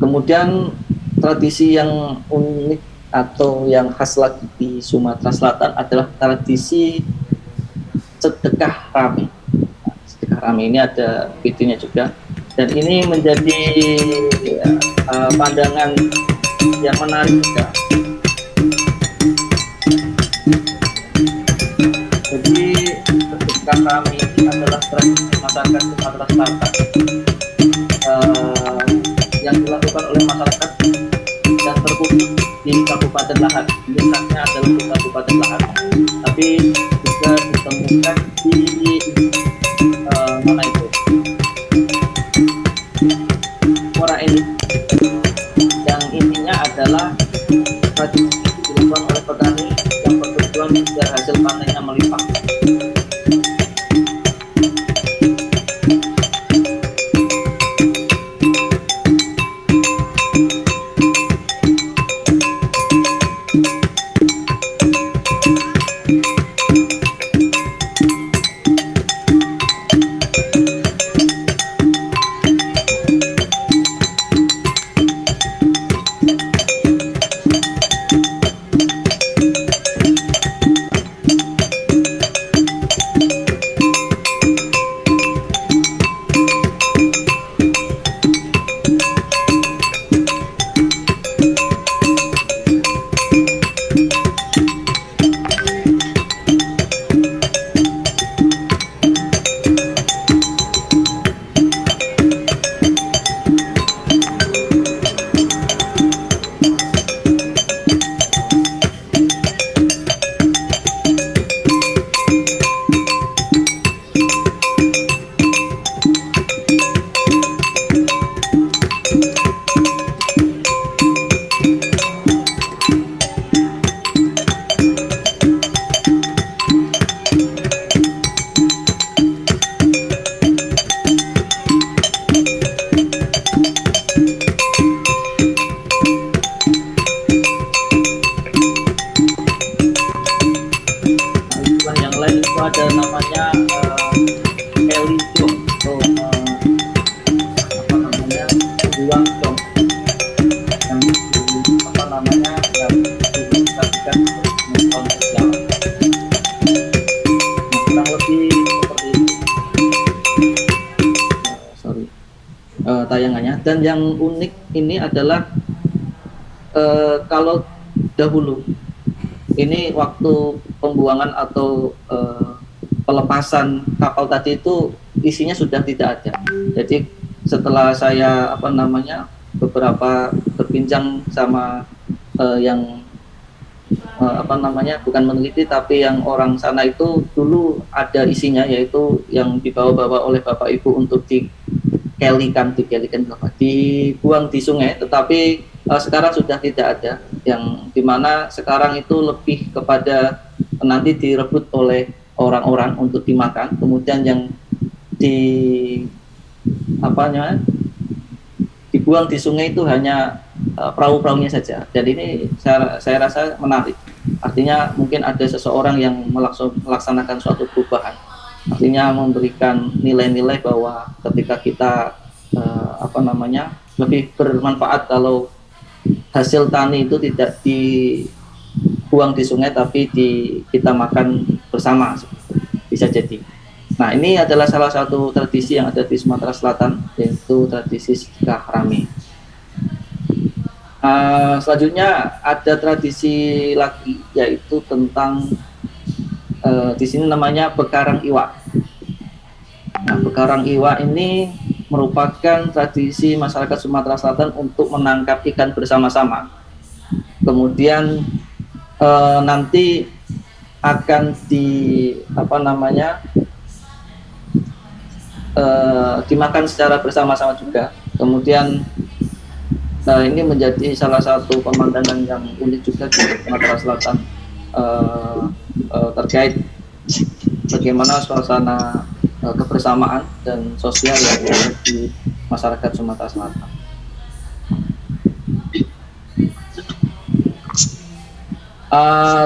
Kemudian tradisi yang unik atau yang khas lagi di Sumatera Selatan adalah tradisi sedekah rame. Nah, sedekah rame ini ada videonya juga, dan ini menjadi pandangan yang menarik juga. Jadi sedekah rame ini adalah tradisi masyarakat Sumatera Selatan yang dilakukan oleh masyarakat yang terpusat di Kabupaten Lahat. Pusatnya adalah di Kabupaten Lahat, tapi juga ditemukan di mana itu? Muara Enim, yang intinya adalah tradisi dilakukan oleh petani yang bertujuan agar hasil panennya melimpah. Ada namanya Elijo atau apa namanya buang dong, yang apa namanya yang dilakukan tahun sosial. Nah, kurang lebih seperti itu. Tayangannya. Dan yang unik ini adalah kalau dahulu ini waktu pembuangan atau pelepasan kapal tadi itu isinya sudah tidak ada. Jadi setelah saya beberapa berbincang sama yang bukan meneliti tapi yang orang sana, itu dulu ada isinya, yaitu yang dibawa-bawa oleh bapak ibu untuk dikelikan dibuang di sungai, tetapi sekarang sudah tidak ada, yang dimana sekarang itu lebih kepada nanti direbut oleh orang-orang untuk dimakan, kemudian yang dibuang di sungai itu hanya perahu-perahunya saja. Dan ini saya rasa menarik, artinya mungkin ada seseorang yang melaksanakan suatu perubahan, artinya memberikan nilai-nilai bahwa ketika kita lebih bermanfaat kalau hasil tani itu tidak dibuang di sungai tapi kita makan bersama, bisa jadi. Nah, ini adalah salah satu tradisi yang ada di Sumatera Selatan, yaitu tradisi sedekah rame. Selanjutnya ada tradisi lagi, yaitu tentang di sini namanya bekarang iwa. Nah, bekarang iwa ini merupakan tradisi masyarakat Sumatera Selatan untuk menangkap ikan bersama-sama. Kemudian nanti akan dimakan secara bersama-sama juga. Kemudian ini menjadi salah satu pemandangan yang unik juga di Sumatera Selatan, terkait bagaimana suasana kebersamaan dan sosial yang ada di masyarakat Sumatera Selatan.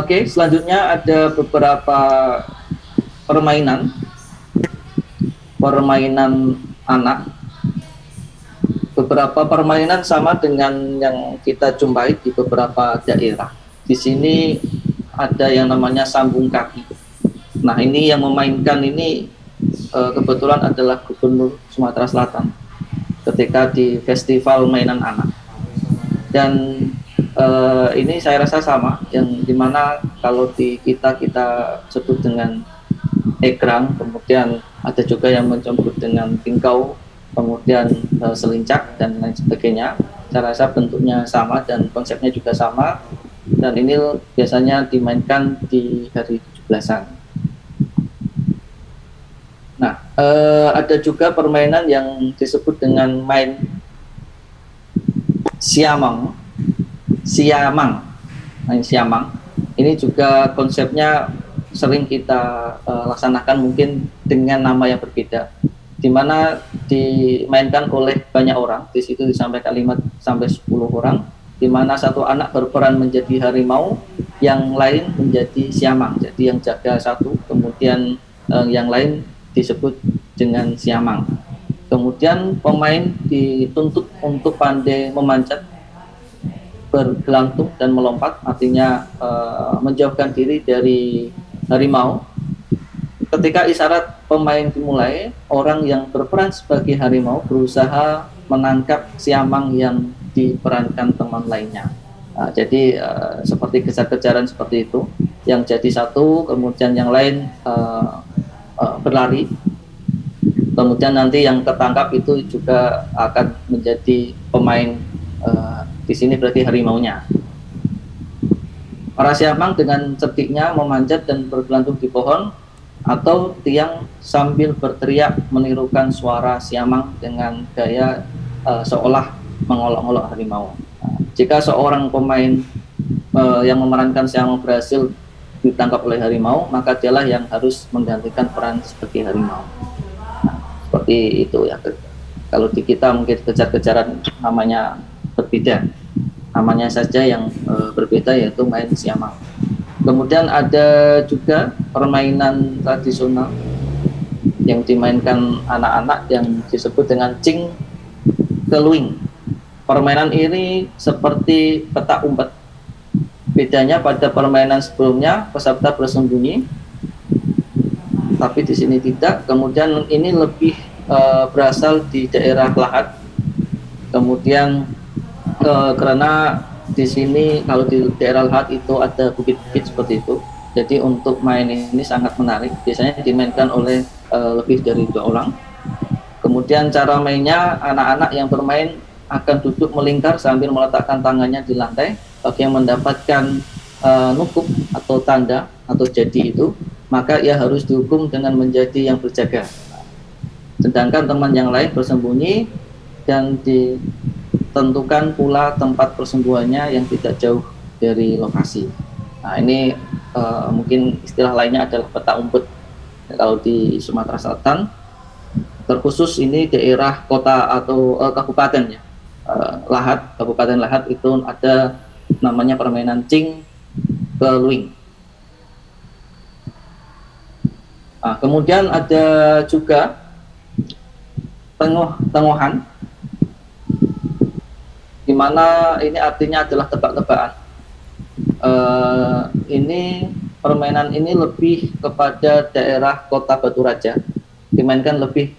Oke, selanjutnya ada beberapa permainan anak. Beberapa permainan sama dengan yang kita jumpai di beberapa daerah. Di sini ada yang namanya sambung kaki. Nah, ini yang memainkan ini kebetulan adalah Gubernur Sumatera Selatan ketika di festival mainan anak. Dan ini saya rasa sama, yang dimana kalau di kita sebut dengan egrang, kemudian ada juga yang menyebut dengan tingkau, kemudian selincak dan lain sebagainya. Saya rasa bentuknya sama dan konsepnya juga sama, dan ini biasanya dimainkan di hari 17-an. Nah, ada juga permainan yang disebut dengan main siamang. Main siamang. Ini juga konsepnya sering kita laksanakan mungkin dengan nama yang berbeda, di mana dimainkan oleh banyak orang. Di situ disampaikan 5 sampai 10 orang, di mana satu anak berperan menjadi harimau, yang lain menjadi siamang. Jadi yang jaga satu, kemudian yang lain disebut dengan siamang. Kemudian pemain dituntut untuk pandai memanjat, bergelantung dan melompat, artinya menjauhkan diri dari harimau. Ketika isyarat pemain dimulai, orang yang berperan sebagai harimau berusaha menangkap siamang yang diperankan teman lainnya. Jadi seperti kejar-kejaran seperti itu, yang jadi satu, kemudian yang lain berlari, kemudian nanti yang tertangkap itu juga akan menjadi pemain. Di sini berarti harimaunya. Para siamang dengan certiknya memanjat dan bergelantung di pohon atau tiang sambil berteriak menirukan suara siamang dengan gaya seolah mengolok-olok harimau. Jika seorang pemain yang memerankan siamang berhasil ditangkap oleh harimau, maka dialah yang harus menggantikan peran sebagai harimau. Seperti itu ya. Kalau di kita mungkin kejar-kejaran namanya berbeda, namanya saja yang berbeda, yaitu main siamang. Kemudian ada juga permainan tradisional yang dimainkan anak-anak yang disebut dengan cing keluing. Permainan ini seperti petak umpet. Bedanya pada permainan sebelumnya peserta bersembunyi, tapi di sini tidak. Kemudian ini lebih berasal di daerah Lahat. Kemudian karena di sini kalau di daerah Lahat itu ada bukit-bukit seperti itu, jadi untuk main ini sangat menarik. Biasanya dimainkan oleh lebih dari 2 orang. Kemudian cara mainnya, anak-anak yang bermain akan duduk melingkar sambil meletakkan tangannya di lantai. Bagi yang mendapatkan nukuk atau tanda atau jadi itu, maka ia harus dihukum dengan menjadi yang berjaga. Sedangkan teman yang lain bersembunyi dan ditentukan pula tempat persembunyiannya yang tidak jauh dari lokasi. Nah, ini mungkin istilah lainnya adalah petak umpet kalau di Sumatera Selatan. Terkhusus ini daerah kota atau kabupaten ya. Lahat, Kabupaten Lahat itu ada namanya permainan cing keluing. Nah, kemudian ada juga tengohan, di mana ini artinya adalah tebak-tebakan. Ini permainan ini lebih kepada daerah kota Batu Raja, dimainkan lebih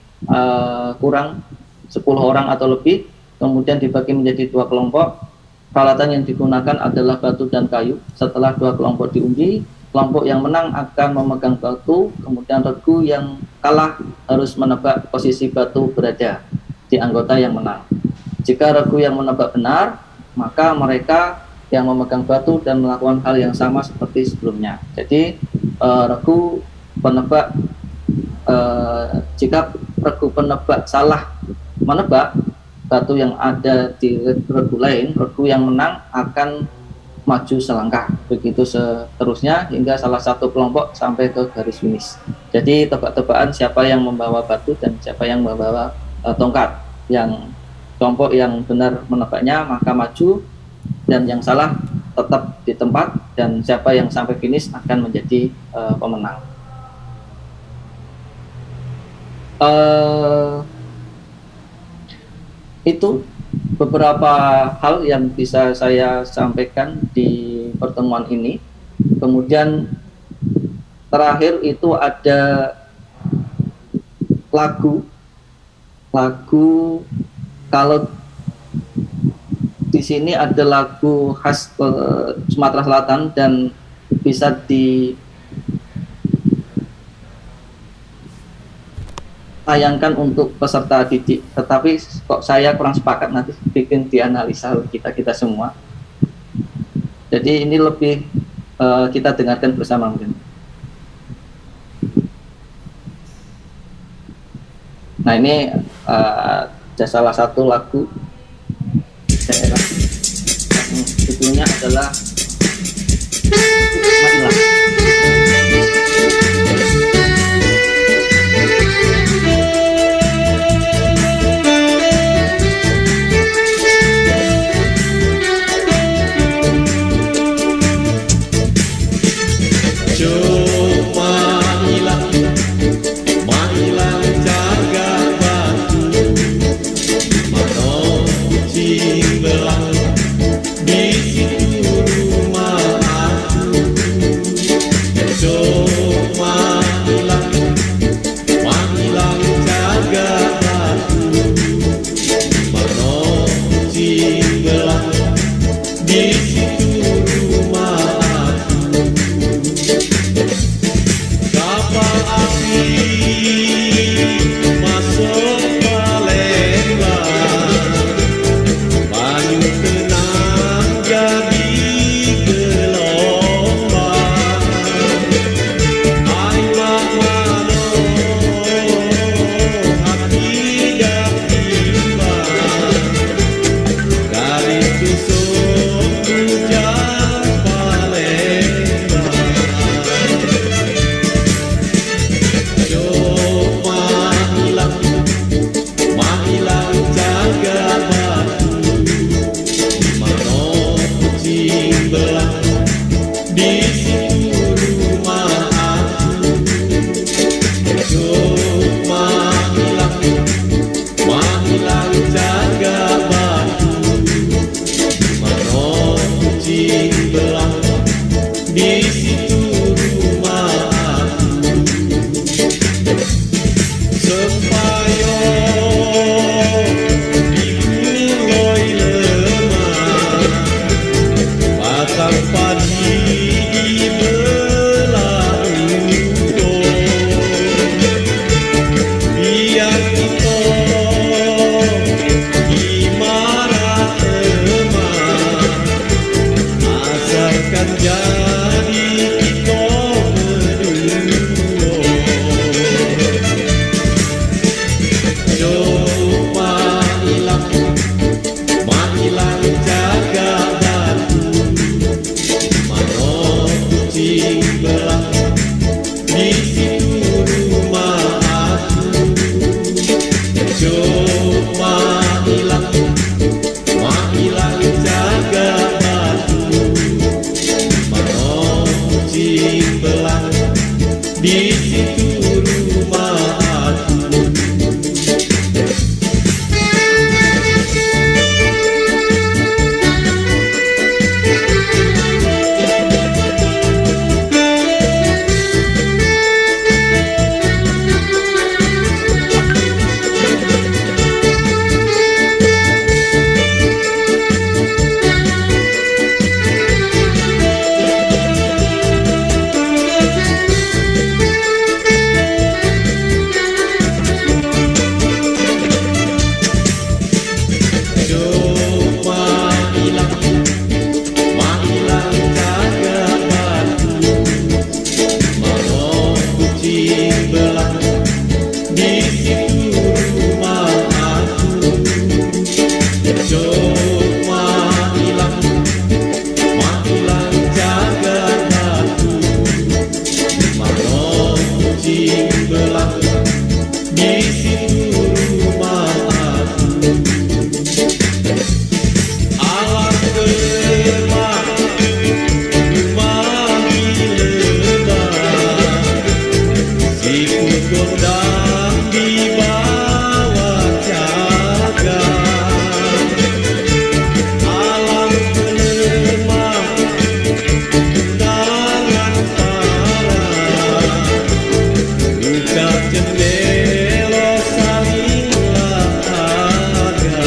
kurang 10 orang atau lebih, kemudian dibagi menjadi 2 kelompok. Peralatan yang digunakan adalah batu dan kayu. Setelah 2 kelompok diundi, kelompok yang menang akan memegang batu, kemudian regu yang kalah harus menebak posisi batu berada di anggota yang menang. Jika regu yang menebak benar, maka mereka yang memegang batu dan melakukan hal yang sama seperti sebelumnya. Jadi regu penebak, jika regu penebak salah menebak, batu yang ada di regu lain, regu yang menang akan maju selangkah, begitu seterusnya hingga salah satu kelompok sampai ke garis finish. Jadi tebak-tebakan siapa yang membawa batu dan siapa yang membawa tongkat. Yang kelompok yang benar menebaknya maka maju, dan yang salah tetap di tempat, dan siapa yang sampai finish akan menjadi pemenang. Itu beberapa hal yang bisa saya sampaikan di pertemuan ini. Kemudian terakhir itu ada lagu kalau di sini ada lagu khas Sumatera Selatan dan bisa ditayangkan untuk peserta didik, tetapi kok saya kurang sepakat, nanti bikin dianalisa kita semua. Jadi ini lebih kita dengarkan bersama mungkin. Nah ini salah satu lagu daerah yang judulnya adalah Marilah. Di situ di situ rumah aku. Alam gelap, rumah dilebah, siput gondang di bawah jagat. Alam gelemah, undangan parah, buka jendela salinglah agak.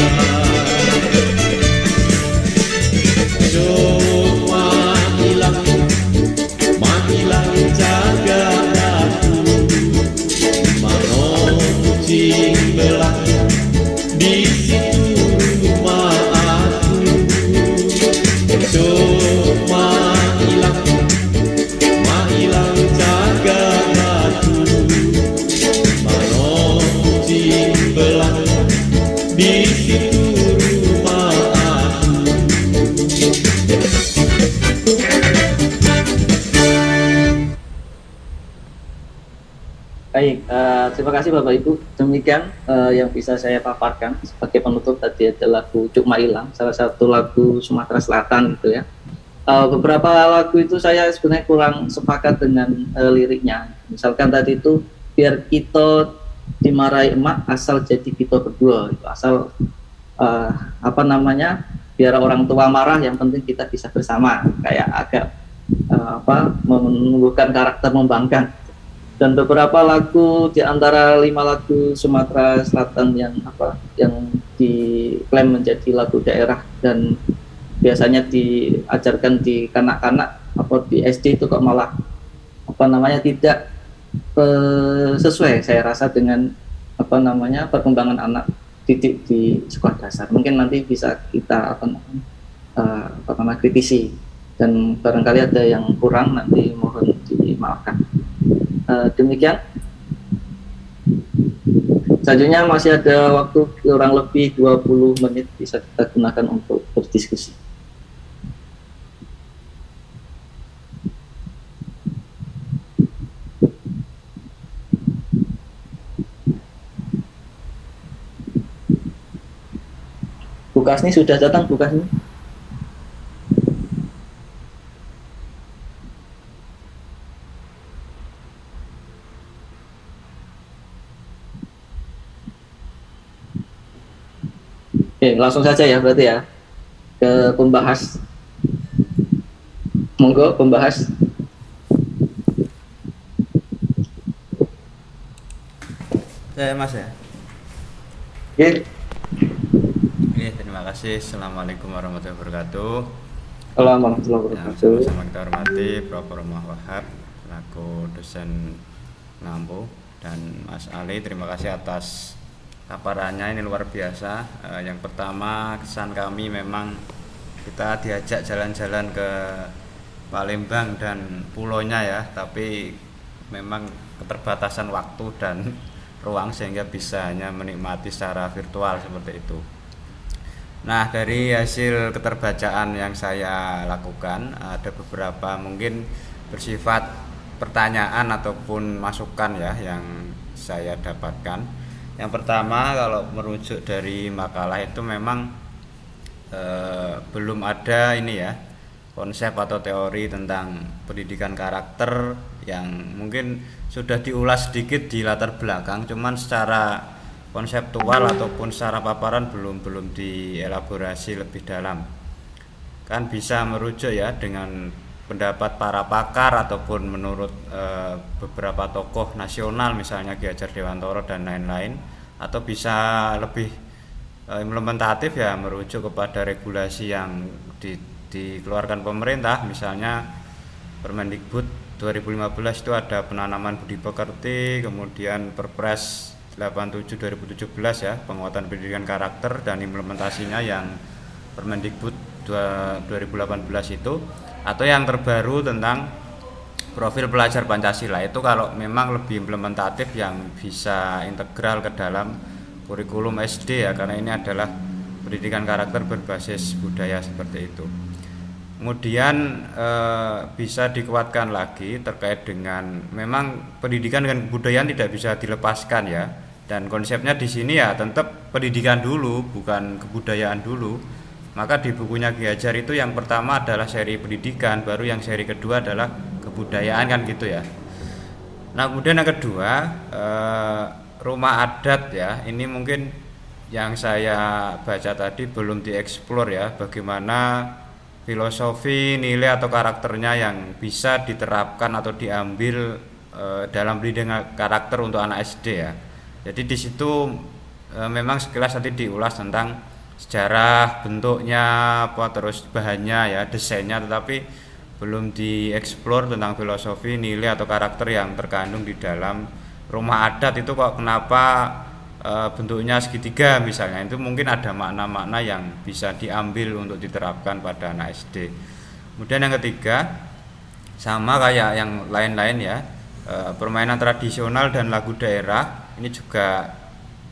Mahilang jagat aku, mano kucing belah di situ rumah aku. Mahilang jagat aku, mano kucing belah di situ rumah aku. Baik, terima kasih Bapak Ibu. Demikian yang bisa saya paparkan sebagai penutup. Tadi ada lagu Cuk Mailang, salah satu lagu Sumatera Selatan gitu ya. Beberapa lagu itu saya sebenarnya kurang sepakat dengan liriknya. Misalkan tadi itu biar kita dimarahi emak asal jadi kita berdua, gitu. Asal biar orang tua marah yang penting kita bisa bersama, kayak agak menumbuhkan karakter membangkang. Dan beberapa lagu di antara 5 lagu Sumatera Selatan yang diklaim menjadi lagu daerah dan biasanya diajarkan di kanak-kanak di SD itu kok malah tidak sesuai saya rasa dengan perkembangan anak didik di sekolah dasar. Mungkin nanti bisa kita kritisi, dan barangkali ada yang kurang nanti mohon dimaafkan. Demikian. Selanjutnya masih ada waktu kurang lebih 20 menit bisa kita gunakan untuk berdiskusi. Bu Kasni sudah datang, Bu Kasni? Oke, langsung saja ya berarti ya ke pembahas. Monggo pembahas. Saya Mas ya. Oke. Terima kasih. Assalamualaikum warahmatullahi wabarakatuh. Assalamualaikum warahmatullahi wabarakatuh. Sama kita hormati Prof. Romah Wahab selaku dosen Ngampo, dan Mas Ali, terima kasih atas paparannya, ini luar biasa. Yang pertama, kesan kami memang kita diajak jalan-jalan ke Palembang dan pulaunya ya, tapi memang keterbatasan waktu dan ruang sehingga bisa hanya menikmati secara virtual seperti itu. Nah, dari hasil keterbacaan yang saya lakukan, ada beberapa mungkin bersifat pertanyaan ataupun masukan ya yang saya dapatkan. Yang pertama, kalau merujuk dari makalah itu memang belum ada konsep atau teori tentang pendidikan karakter yang mungkin sudah diulas sedikit di latar belakang, cuman secara konseptual ataupun secara paparan belum dielaborasi lebih dalam. Kan bisa merujuk ya dengan pendapat para pakar ataupun menurut beberapa tokoh nasional, misalnya Ki Hajar Dewantoro dan lain-lain, atau bisa lebih implementatif ya merujuk kepada regulasi yang dikeluarkan pemerintah, misalnya Permendikbud 2015 itu ada penanaman budi pekerti, kemudian Perpres 87 2017 ya penguatan pendidikan karakter, dan implementasinya yang Permendikbud 2018 itu, atau yang terbaru tentang profil pelajar Pancasila. Itu kalau memang lebih implementatif yang bisa integral ke dalam kurikulum SD ya, karena ini adalah pendidikan karakter berbasis budaya seperti itu. Kemudian bisa dikuatkan lagi terkait dengan memang pendidikan dengan kebudayaan tidak bisa dilepaskan ya Dan konsepnya di sini ya tetap pendidikan dulu, bukan kebudayaan dulu. Maka di bukunya Ki Hajar itu yang pertama adalah seri pendidikan, baru yang seri kedua adalah kebudayaan kan gitu ya. Nah kemudian yang kedua rumah adat ya, ini mungkin yang saya baca tadi belum dieksplor ya, bagaimana filosofi, nilai atau karakternya yang bisa diterapkan atau diambil dalam pendidikan karakter untuk anak SD ya. Jadi di situ memang sekilas nanti diulas tentang sejarah, bentuknya, apa terus bahannya ya, desainnya, tetapi belum dieksplor tentang filosofi, nilai atau karakter yang terkandung di dalam rumah adat itu kok kenapa bentuknya segitiga misalnya. Itu mungkin ada makna-makna yang bisa diambil untuk diterapkan pada anak SD. Kemudian yang ketiga sama kayak yang lain-lain ya, permainan tradisional dan lagu daerah ini juga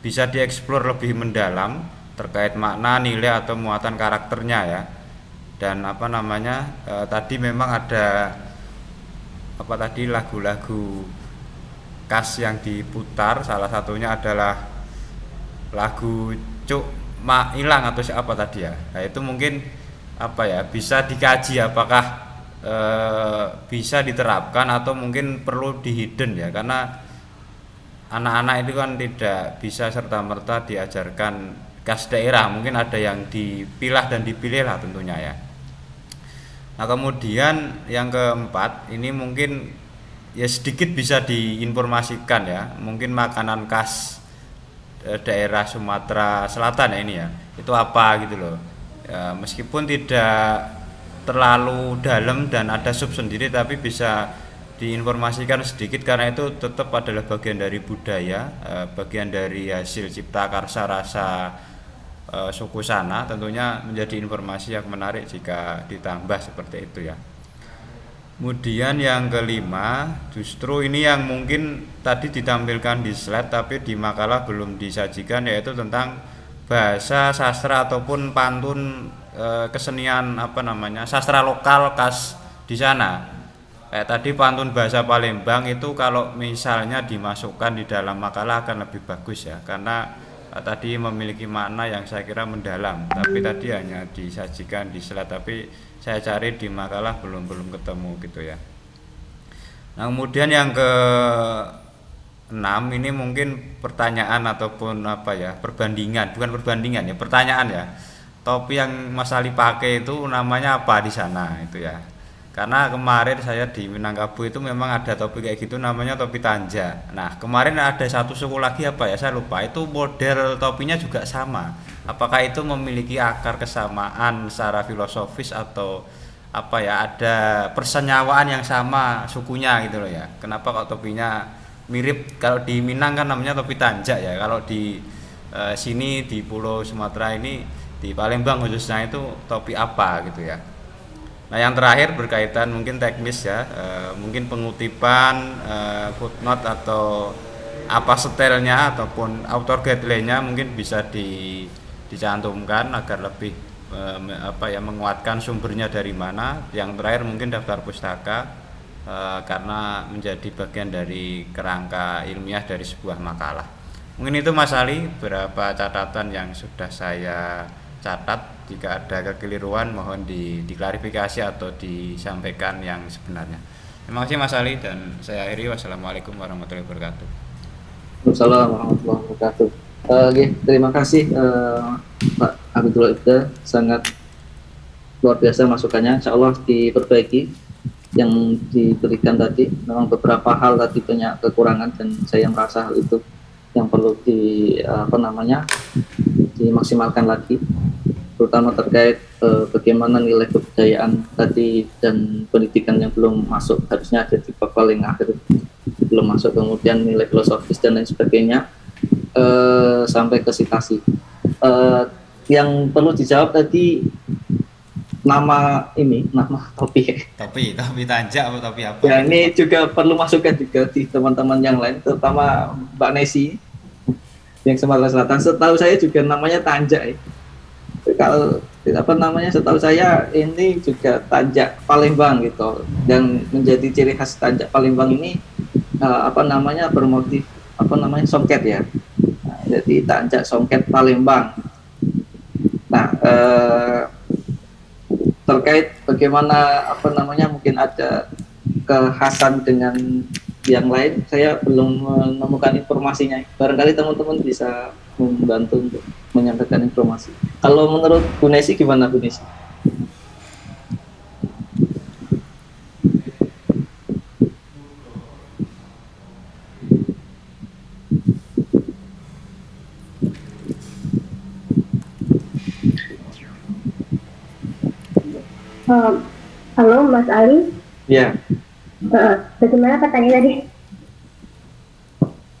bisa dieksplor lebih mendalam terkait makna, nilai atau muatan karakternya ya. Dan tadi memang ada lagu-lagu khas yang diputar, salah satunya adalah lagu Cuk Mak Ilang atau siapa tadi ya. Nah itu mungkin bisa dikaji apakah bisa diterapkan atau mungkin perlu dihidden ya, karena anak-anak itu kan tidak bisa serta-merta diajarkan khas daerah, mungkin ada yang dipilah dan dipilih lah tentunya ya. Nah kemudian yang keempat ini mungkin ya sedikit bisa diinformasikan ya, mungkin makanan khas daerah Sumatera Selatan ya ini ya, itu apa gitu loh ya, meskipun tidak terlalu dalam dan ada sub sendiri, tapi bisa diinformasikan sedikit karena itu tetap adalah bagian dari budaya, bagian dari hasil cipta karsa rasa suku sana, tentunya menjadi informasi yang menarik jika ditambah seperti itu ya. Kemudian yang kelima, justru ini yang mungkin tadi ditampilkan di slide tapi di makalah belum disajikan, yaitu tentang bahasa, sastra ataupun pantun kesenian sastra lokal khas di sana. Kayak tadi pantun bahasa Palembang itu kalau misalnya dimasukkan di dalam makalah akan lebih bagus ya, karena tadi memiliki makna yang saya kira mendalam, tapi tadi hanya disajikan di slide, tapi saya cari di makalah belum ketemu gitu ya. Nah kemudian yang ke-6 ini mungkin pertanyaan ataupun perbandingan, bukan perbandingan ya, pertanyaan ya. Topi yang Mas Ali pakai itu namanya apa di sana itu ya. Karena kemarin saya di Minangkabau itu memang ada topi kayak gitu namanya topi tanja. Nah kemarin ada satu suku lagi saya lupa, itu model topinya juga sama. Apakah itu memiliki akar kesamaan secara filosofis atau ada persenyawaan yang sama sukunya gitu loh ya. Kenapa kok topinya mirip? Kalau di Minang kan namanya topi tanja ya, kalau di sini di Pulau Sumatera ini di Palembang khususnya itu topi apa gitu ya. Nah yang terakhir berkaitan mungkin teknis ya, mungkin pengutipan footnote atau apa setelnya ataupun author guideline-nya mungkin bisa dicantumkan agar lebih menguatkan sumbernya dari mana. Yang terakhir mungkin daftar pustaka karena menjadi bagian dari kerangka ilmiah dari sebuah makalah. Mungkin itu Mas Ali beberapa catatan yang sudah saya catat. Jika ada kekeliruan mohon diklarifikasi atau disampaikan yang sebenarnya. Terima kasih Mas Ali dan saya akhiri. Wassalamualaikum warahmatullahi wabarakatuh. Waalaikumsalam warahmatullahi wabarakatuh. Terima kasih Pak Abdul Ibda, sangat luar biasa masukannya. Insya Allah diperbaiki yang diberikan tadi. Memang beberapa hal tadi banyak kekurangan dan saya merasa hal itu yang perlu dimaksimalkan lagi, terutama terkait bagaimana nilai kebudayaan tadi dan pendidikan yang belum masuk, harusnya ada di bab paling akhir, belum masuk. Kemudian nilai filosofis dan lain sebagainya, sampai ke citasi. Yang perlu dijawab tadi nama topi tanja atau topi apa ya, ini juga perlu masukan juga di teman-teman yang lain, terutama Mbak Nesi yang Sumatera Selatan. Setahu saya juga namanya tanja ya. Kalau setahu saya ini juga tanja Palembang gitu, dan menjadi ciri khas tanja Palembang ini bermotif songket ya. jadi Tanjak Songket Palembang. Nah, terkait bagaimana mungkin ada kekhasan dengan yang lain, saya belum menemukan informasinya. Barangkali teman-teman bisa membantu untuk menyampaikan informasi. Kalau menurut Bu Nesi gimana, Bu Nesi? Halo Mas Ali. Ya. Bagaimana pertanyaan tadi?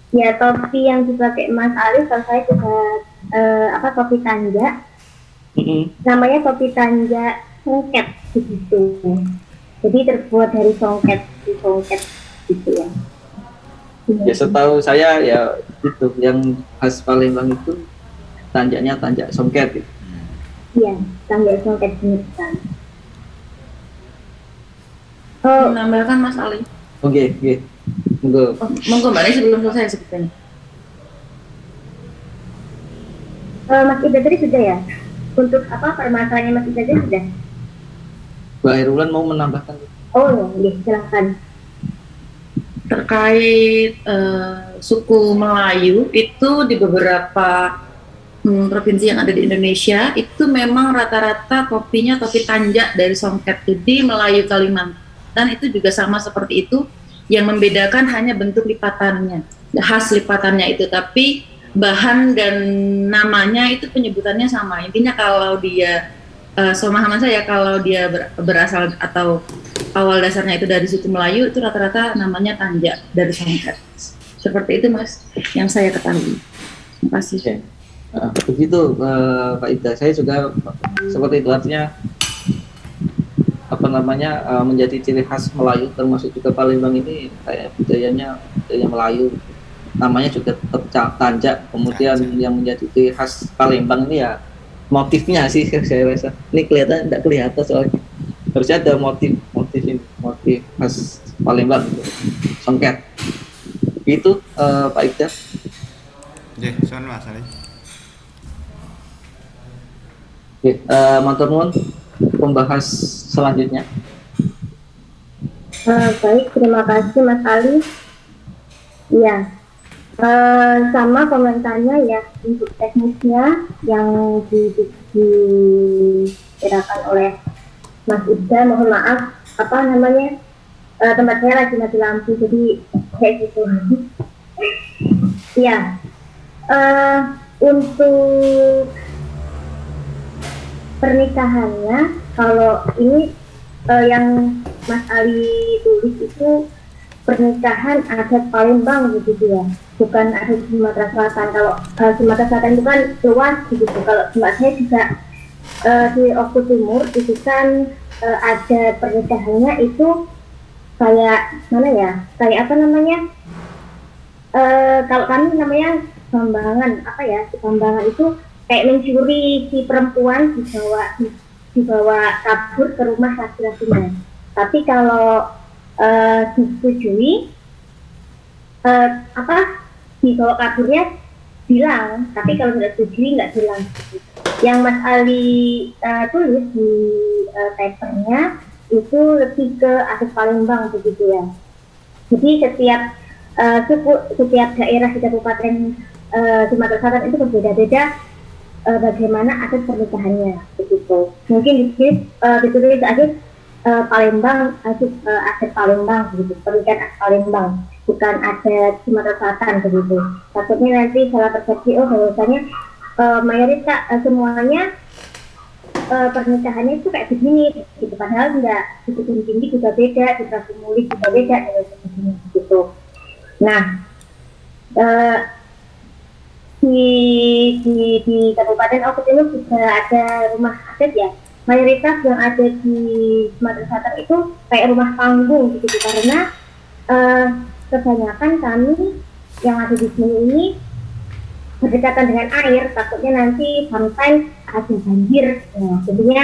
Ya, topi yang dipakai Mas Ali kalau saya juga topi tanja. Namanya topi tanja songket begitu. Jadi terbuat dari songket gitu ya. Ya, setahu saya ya itu yang khas Palembang itu tanjaknya tanjak songket gitu. Iya, tanjak songket beneran. Menambahkan Mas Ali. Oke. Monggo Mbak Nesi belum selesai sebetulnya. Mas Ida tadi sudah ya? Untuk permasalahannya Mas Ida tadi sudah? Mbak Herlan mau menambahkan? Oh ya, silakan. Terkait suku Melayu itu di beberapa provinsi yang ada di Indonesia itu memang rata-rata topinya topi tanjak dari songket. Jadi Melayu Kalimantan itu juga sama seperti itu, yang membedakan hanya bentuk lipatannya, khas lipatannya itu, tapi bahan dan namanya itu penyebutannya sama. Intinya kalau dia semahaman saya kalau dia berasal atau awal dasarnya itu dari suku Melayu, itu rata-rata namanya tanjak dari songket. Seperti itu Mas, yang saya ketahui. Terima kasih. Begitu Pak Ida, saya juga seperti itu, artinya menjadi ciri khas Melayu, termasuk juga Palembang ini kayak budaya Melayu, namanya juga tetap tanjak. Kemudian yang menjadi ciri khas Palembang ini ya motifnya sih, saya rasa ini tidak kelihatan soalnya harusnya ada motif khas Palembang gitu. Songket itu Pak Ida. Ya, soal Mas Ali. Oke, matur nuwun, pembahas selanjutnya. Baik, terima kasih Mas Ali. Ya, sama komentarnya ya, untuk teknisnya yang dibicarakan oleh Mas Ida, mohon maaf, tempat saya lagi mati lampu, jadi kayak gitu. Ya, untuk pernikahannya, kalau ini yang Mas Ali tulis itu pernikahan adat Palembang begitu ya, bukan adat Sumatera Selatan. Kalau Sumatera Selatan itu kan luas begitu. Kalau tempat saya juga di Oku Timur itu kan ada pernikahannya itu kayak mana ya? Kayak apa namanya? Kalau kami namanya Bambangan, Bambangan itu kayak mencuri si perempuan dibawa kabur ke rumah laki-lakinya. Tapi kalau disetujui dibawa kaburnya bilang, tapi kalau tidak setujui nggak bilang. Yang Mas Ali tulis di papernya itu lebih ke adat Palembang begitu ya. Jadi setiap daerah di Kabupaten Sumatera Selatan itu berbeda-beda bagaimana adat pernikahannya begitu. Mungkin di sini ditulis aja Palembang, adat Palembang begitu, pernikahan adat Palembang, bukan adat Sumatera Selatan begitu. Takutnya nanti salah persepsi, bahwasanya mayoritas semuanya pernikahannya itu kayak begini gitu, padahal enggak. Di Bukit Tinggi juga beda, di Trasumuli juga beda gitu. Nah, di Kabupaten Oku Timur juga ada rumah adat ya. Mayoritas yang ada di Sumatera Selatan itu kayak rumah panggung gitu, karena kebanyakan kami yang ada di sini ini berdekatan dengan air, takutnya nanti sometimes ada banjir. Jadinya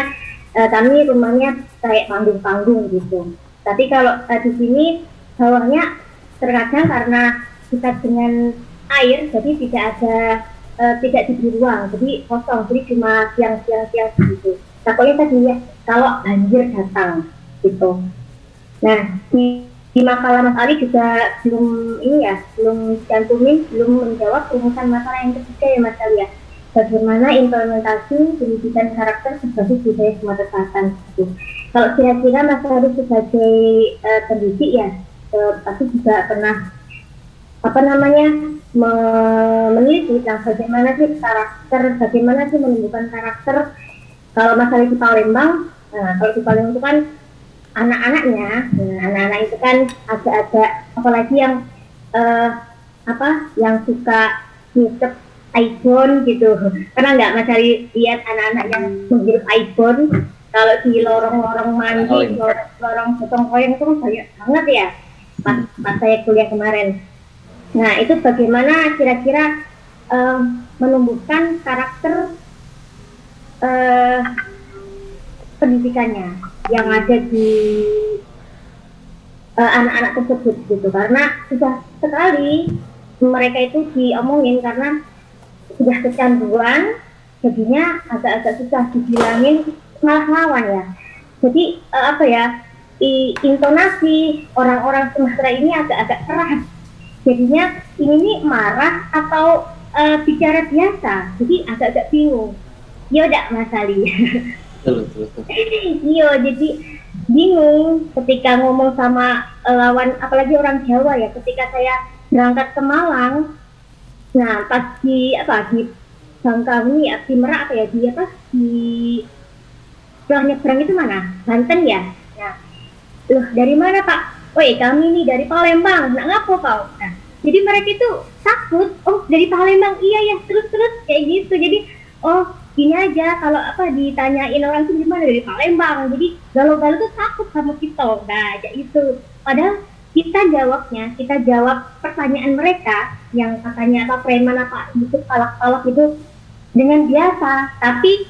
kami rumahnya kayak panggung-panggung gitu. Tapi kalau di sini bawahnya terkadang karena dekat dengan air, jadi tidak ada tidak diberi ruang, jadi kosong, jadi cuma siang-siang gitu. Takutnya tadi ya kalau banjir datang gitu. Nah di makalah Mas Ali juga belum cantumin, belum menjawab rumusan masalah yang ketiga ya Mas Ali ya. Bagaimana implementasi pendidikan karakter sebagai budaya Sumatera Selatan gitu. Kalau kira-kira Mas Ali sebagai pendidik ya, pasti juga pernah meneliti tentang bagaimana sih karakter, bagaimana sih menumbuhkan karakter. Kalau Mas Ali di Palembang, kalau di Palembang itu kan anak-anaknya, anak-anak itu kan agak-agak apalagi yang yang suka ngicep iPhone gitu. Pernah nggak Mas Ali lihat anak-anak yang menghirup iPhone? Kalau di lorong-lorong mandi, lorong gotong royong itu kan banyak banget ya. Pas saya kuliah kemarin. Nah itu bagaimana kira-kira menumbuhkan karakter pendidikannya yang ada di anak-anak tersebut gitu, karena susah sekali mereka itu diomongin karena sudah kecanduan, jadinya agak-agak susah dibilangin malah lawan ya. Jadi intonasi orang-orang Sumatera ini agak-agak keras, jadinya ini marah atau bicara biasa, jadi agak-agak bingung. Iya udah Mas Ali. Iya, jadi bingung ketika ngomong sama lawan, apalagi orang Jawa ya. Ketika saya berangkat ke Malang, nah pas di Bangkauni, di Merak di setelah nyebrang itu mana? Banten ya. Nah, loh dari mana Pak? Woi kami nih dari Palembang. Nah ngapo kau? Nah, jadi mereka itu takut. Oh dari Palembang, iya ya, terus kayak gitu. Jadi gini aja, kalau ditanyain orang itu gimana dari Palembang, jadi galau-galau tuh takut sama kita. Nah kayak itu, padahal kita jawab pertanyaan mereka yang katanya preman gitu palak-palak itu dengan biasa, tapi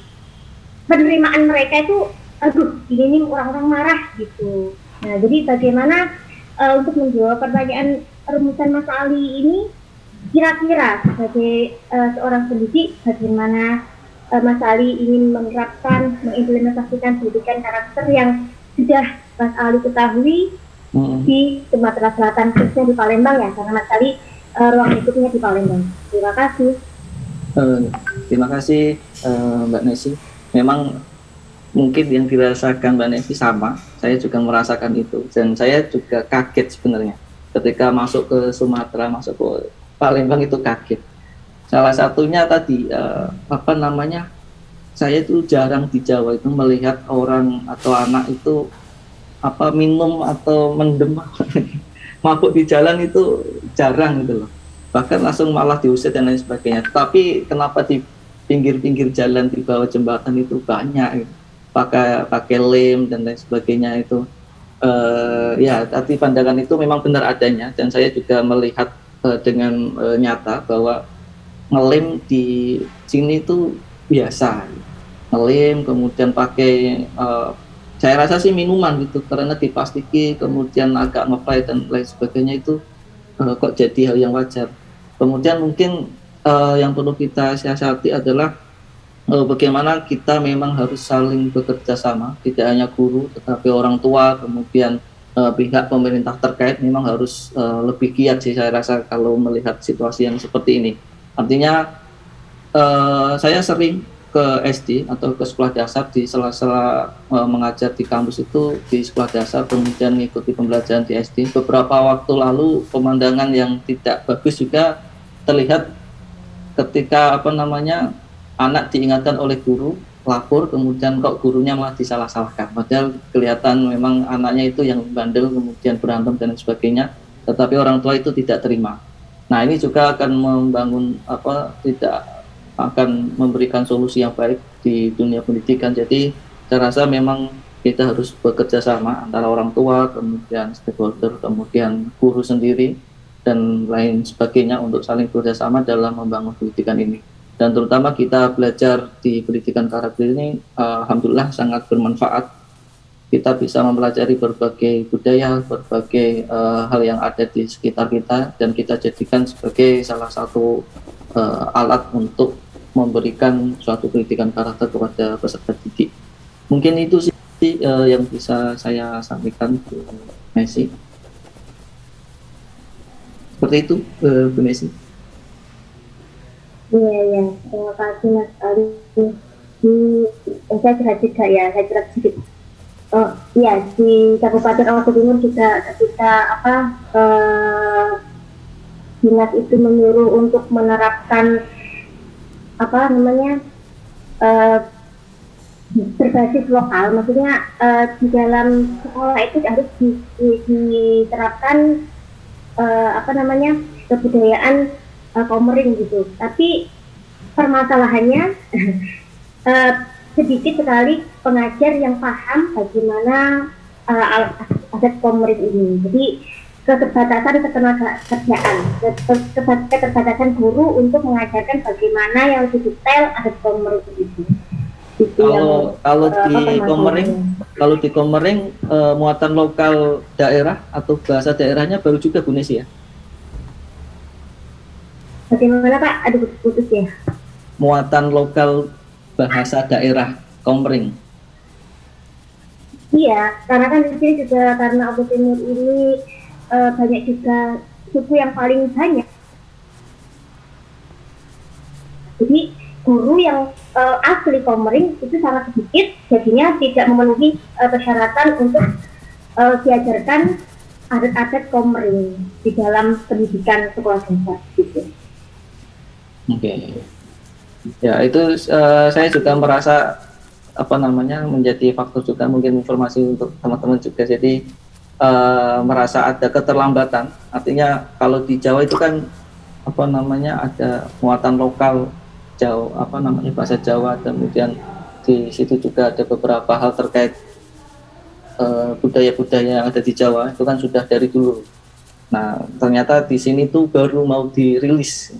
penerimaan mereka itu aduh ini orang-orang marah gitu. Nah jadi bagaimana untuk menjawab pertanyaan rumusan Mas Ali ini, kira-kira sebagai seorang pendidik, bagaimana Mas Ali ingin menerapkan, mengimplementasikan pendidikan karakter yang sudah Mas Ali ketahui di Sumatera Selatan, khususnya di Palembang ya, karena Mas Ali ruang hidupnya di Palembang. Terima kasih. Terima kasih Mbak Nesi. Memang mungkin yang dirasakan Mbak Nesi sama, saya juga merasakan itu, dan saya juga kaget sebenarnya ketika masuk ke Sumatera, masuk ke Palembang itu kaget. Salah satunya tadi saya itu jarang di Jawa itu melihat orang atau anak itu minum atau mendem mabuk di jalan itu jarang gitu loh. Bahkan langsung malah diusir dan lain sebagainya. Tapi kenapa di pinggir-pinggir jalan di bawah jembatan itu banyak gitu. Pakai lem dan lain sebagainya itu. Tapi pandangan itu memang benar adanya, dan saya juga melihat dengan nyata bahwa ngelem di sini itu biasa, ngelem kemudian pakai saya rasa sih minuman gitu, karena diplastiki kemudian agak ngeplay dan lain sebagainya itu kok jadi hal yang wajar. Kemudian mungkin yang perlu kita siasati adalah bagaimana kita memang harus saling bekerja sama, tidak hanya guru tetapi orang tua, kemudian pihak pemerintah terkait memang harus lebih giat sih saya rasa kalau melihat situasi yang seperti ini. Artinya saya sering ke SD atau ke sekolah dasar, di sela-sela mengajar di kampus itu di sekolah dasar, kemudian mengikuti pembelajaran di SD. Beberapa waktu lalu pemandangan yang tidak bagus juga terlihat ketika anak diingatkan oleh guru lapor, kemudian kok gurunya malah disalah-salahkan, padahal kelihatan memang anaknya itu yang bandel kemudian berantem dan sebagainya, tetapi orang tua itu tidak terima. Nah ini juga akan tidak akan memberikan solusi yang baik di dunia pendidikan. Jadi saya rasa memang kita harus bekerja sama antara orang tua, kemudian stakeholder, kemudian guru sendiri dan lain sebagainya untuk saling bekerjasama dalam membangun pendidikan ini. Dan terutama kita belajar di pendidikan karakter ini alhamdulillah sangat bermanfaat. Kita bisa mempelajari berbagai budaya, berbagai hal yang ada di sekitar kita, dan kita jadikan sebagai salah satu alat untuk memberikan suatu pendidikan karakter kepada peserta didik. Mungkin itu sih yang bisa saya sampaikan ke Messi. Seperti itu, Bu Messi. Iya, terima kasih Mas Ali. Saya kira juga ya, saya kira sedikit. Oh iya, di Kabupaten Oku Timur juga ketika dinas itu menyuruh untuk menerapkan berbasis lokal, maksudnya di dalam sekolah itu harus diterapkan kebudayaan Komering gitu. Tapi permasalahannya sedikit sekali pengajar yang paham bagaimana adat Komering ini. Jadi keterbatasan ketenaga kerjaan, keterbatasan guru untuk mengajarkan bagaimana yang lebih detail adat Komering itu. Kalau di Komering muatan lokal daerah atau bahasa daerahnya baru juga Bu Nesi ya? Bagaimana Pak? Aduh putus ya. Muatan lokal bahasa daerah Komering. Iya, karena kan di sini juga karena Oku Timur ini banyak juga suku yang paling banyak. Jadi guru yang asli Komering itu sangat sedikit, jadinya tidak memenuhi persyaratan untuk diajarkan adat-adat Komering di dalam pendidikan sekolah dasar gitu. Oke. Ya itu saya juga merasa menjadi faktor juga mungkin informasi untuk teman-teman juga. Jadi merasa ada keterlambatan. Artinya kalau di Jawa itu kan ada muatan lokal bahasa Jawa, kemudian di situ juga ada beberapa hal terkait budaya-budaya yang ada di Jawa itu kan sudah dari dulu. Nah ternyata di sini tuh baru mau dirilis.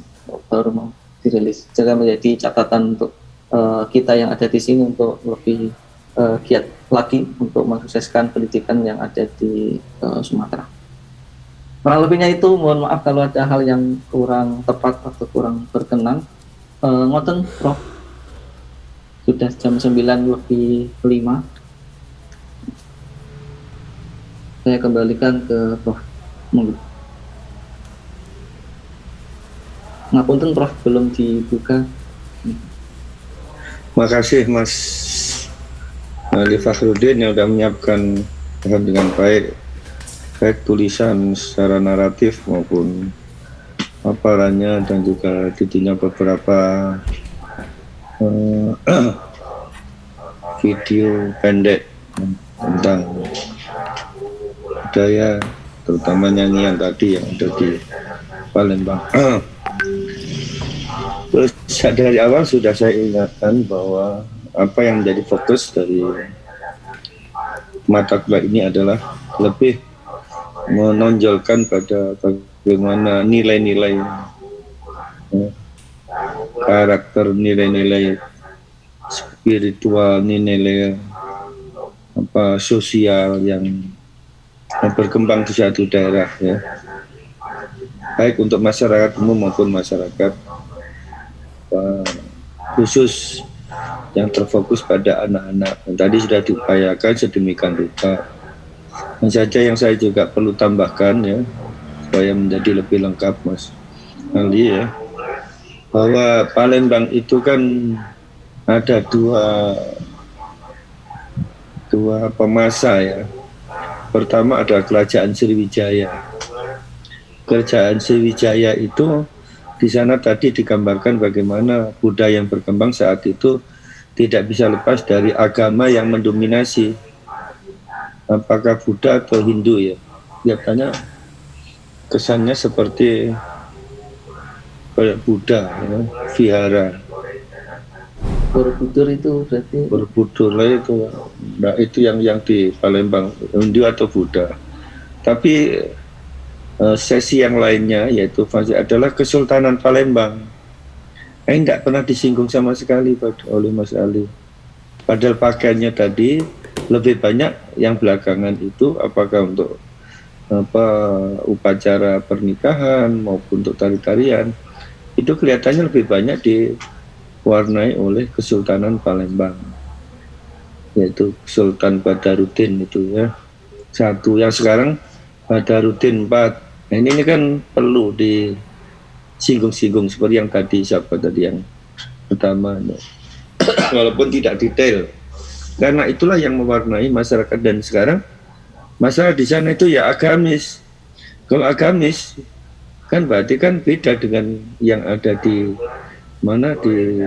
Jadi menjadi catatan untuk kita yang ada di sini untuk lebih giat lagi untuk mensukseskan pendidikan yang ada di Sumatera. Kurang lebihnya itu, mohon maaf kalau ada hal yang kurang tepat atau kurang berkenan. Ngoten Prof, sudah jam 9:05. Saya kembalikan ke Prof. Ngapunten Prof, belum dibuka. Makasih Mas Ali Fakhrudin yang sudah menyiapkan dengan baik tulisan secara naratif maupun paparannya, dan juga didinya beberapa video pendek tentang budaya, terutama nyanyian tadi yang ada di Palembang. Terus dari awal sudah saya ingatkan bahwa apa yang menjadi fokus dari mata kuliah ini adalah lebih menonjolkan pada bagaimana nilai-nilai karakter, nilai-nilai spiritual, nilai-nilai sosial yang berkembang di suatu daerah ya, baik untuk masyarakat umum maupun masyarakat khusus yang terfokus pada anak-anak. Dan tadi sudah diupayakan sedemikian rupa. Dan saja yang saya juga perlu tambahkan ya, supaya menjadi lebih lengkap Mas Ali ya, bahwa Palembang itu kan ada dua pemasa ya. Pertama ada Kerajaan Sriwijaya. Kerajaan Sriwijaya itu di sana tadi digambarkan bagaimana budaya yang berkembang saat itu tidak bisa lepas dari agama yang mendominasi, apakah Buddha atau Hindu ya. Biasanya kesannya seperti kayak Buddha ya, vihara. Borobudur itu berarti Borobudur lah itu. Nah itu yang di Palembang, Hindu atau Buddha. Tapi sesi yang lainnya yaitu fase adalah Kesultanan Palembang. Tidak pernah disinggung sama sekali oleh Mas Ali. Padahal pakaiannya tadi lebih banyak yang belakangan itu apakah untuk upacara pernikahan maupun untuk tari-tarian itu kelihatannya lebih banyak diwarnai oleh Kesultanan Palembang, yaitu Sultan Badarudin itu ya. Satu yang sekarang Badarudin 4. Nah, ini kan perlu disinggung-singgung seperti yang tadi siapa tadi yang pertama, walaupun tidak detail. Karena itulah yang mewarnai masyarakat, dan sekarang masalah di sana itu ya agamis. Kalau agamis kan berarti kan beda dengan yang ada di mana, di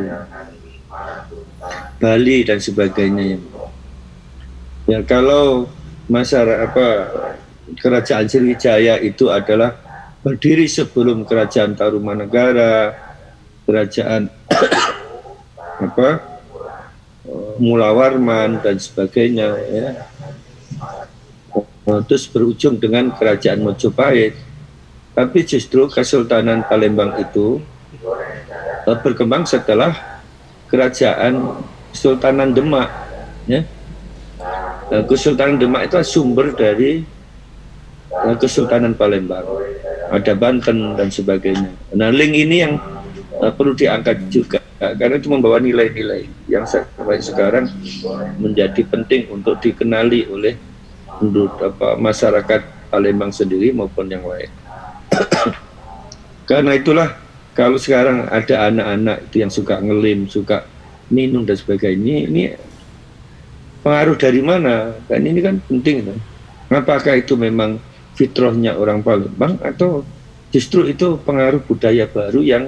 Bali dan sebagainya. Ya kalau masyarakat kerajaan Sriwijaya itu adalah berdiri sebelum kerajaan Tarumanegara, kerajaan Mulawarman dan sebagainya ya. Terus berujung dengan kerajaan Mojopahit. Tapi justru Kesultanan Palembang itu berkembang setelah kerajaan Kesultanan Demak ya. Kesultanan Demak itu sumber dari Kesultanan Palembang, ada Banten dan sebagainya. Nah, link ini yang perlu diangkat juga, karena itu membawa nilai-nilai yang sampai sekarang menjadi penting untuk dikenali oleh masyarakat Palembang sendiri maupun yang lain. Karena itulah kalau sekarang ada anak-anak itu yang suka ngelim, suka minum dan sebagainya, ini pengaruh dari mana? Kan ini kan penting kan? Apakah itu memang fitrahnya orang Palembang, atau justru itu pengaruh budaya baru yang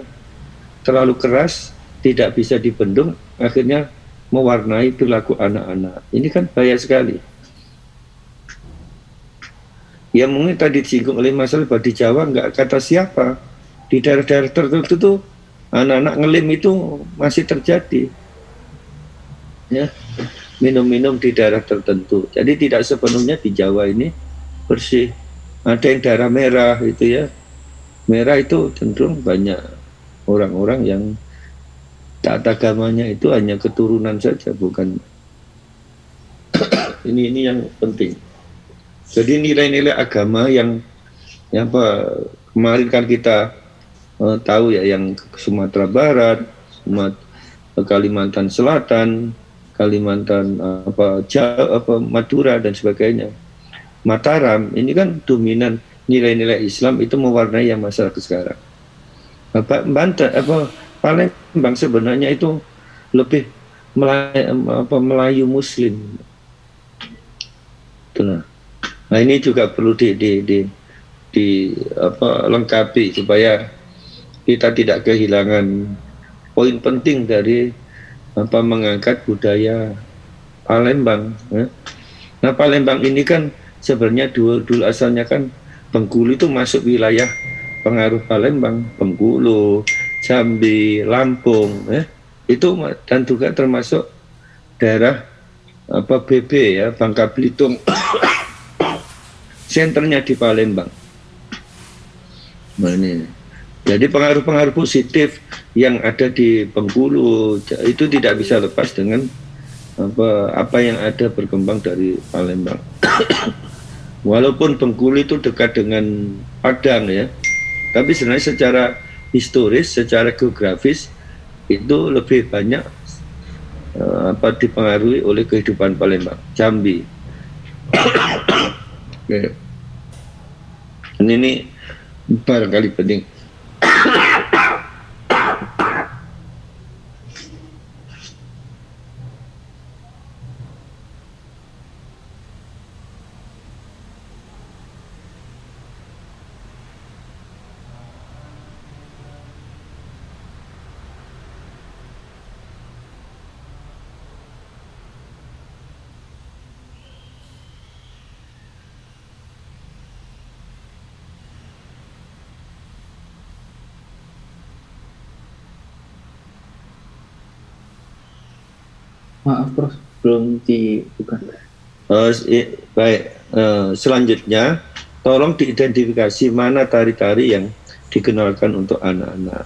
terlalu keras, tidak bisa dibendung, akhirnya mewarnai perilaku anak-anak. Ini kan bahaya sekali. Ya mungkin tadi disinggung oleh masalah di Jawa, nggak kata siapa, di daerah-daerah tertentu tuh anak-anak ngelim itu masih terjadi ya, minum-minum di daerah tertentu. Jadi tidak sepenuhnya di Jawa ini bersih. Ada yang daerah merah itu ya, merah itu cenderung banyak orang-orang yang taat agamanya itu hanya keturunan saja, bukan ini yang penting. Jadi nilai-nilai agama yang kemarin kan kita tahu ya, yang Sumatera Barat, Kalimantan Selatan, Kalimantan Madura dan sebagainya, Mataram, ini kan dominan nilai-nilai Islam, itu mewarnai yang masyarakat sekarang. Banten, Palembang sebenarnya itu lebih Melayu Muslim. Nah ini juga perlu lengkapi supaya kita tidak kehilangan poin penting dari mengangkat budaya Palembang. Ya. Nah Palembang ini kan sebenarnya dulu asalnya kan Bengkulu itu masuk wilayah pengaruh Palembang, Bengkulu, Jambi, Lampung, ya. Itu dan juga termasuk daerah BB ya, Bangka Belitung. Senternya di Palembang. Nah, ini. Jadi pengaruh-pengaruh positif yang ada di Bengkulu itu tidak bisa lepas dengan apa yang ada berkembang dari Palembang. Walaupun Bengkulu itu dekat dengan Padang ya, tapi sebenarnya secara historis, secara geografis itu lebih banyak dipengaruhi oleh kehidupan Palembang, Jambi. Ini barangkali penting. Maaf Prof, belum dibuka. Baik, selanjutnya tolong diidentifikasi mana tari-tari yang dikenalkan untuk anak-anak.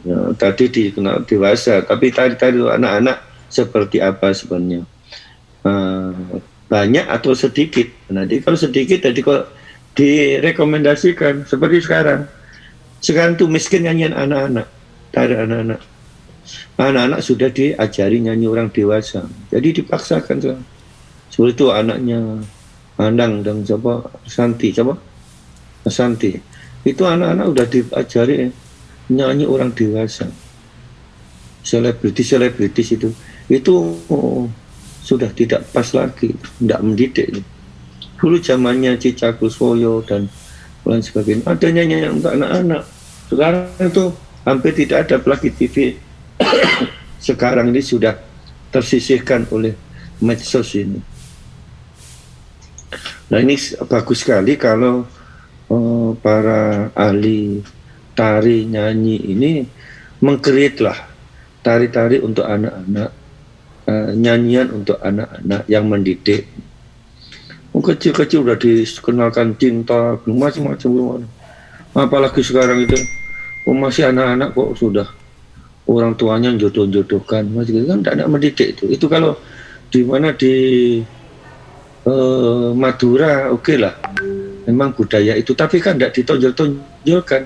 Ya, tadi dikenal dewasa, tapi tari-tari anak-anak seperti apa sebenarnya? Banyak atau sedikit? Nanti kalau sedikit, tadi kok direkomendasikan seperti sekarang Sekarang tuh miskin nyanyian anak-anak, tari anak-anak. Anak-anak sudah diajari nyanyi orang dewasa, jadi dipaksakan sekarang. Seperti itu anaknya Andang dan Santi, Santi. Itu anak-anak udah diajari nyanyi orang dewasa. Selebritis itu sudah tidak pas lagi, tidak mendidik. Dulu zamannya Cica Kuswoyo dan lain sebagainya, ada nyanyian untuk anak-anak. Sekarang itu hampir tidak ada, apalagi TV. Sekarang ini sudah tersisihkan oleh medsos ini. Nah ini bagus sekali kalau para ahli tari nyanyi ini meng-create lah tari-tari untuk anak-anak, nyanyian untuk anak-anak yang mendidik. Kecil-kecil udah dikenalkan cinta, macam-macam. Apalagi sekarang itu masih anak-anak kok sudah orang tuanya jodoh-jodohkan, masih kan tidak mendidik itu. Itu kalau di mana di Madura oke lah, memang budaya itu, tapi kan tidak ditonjol-tonjolkan,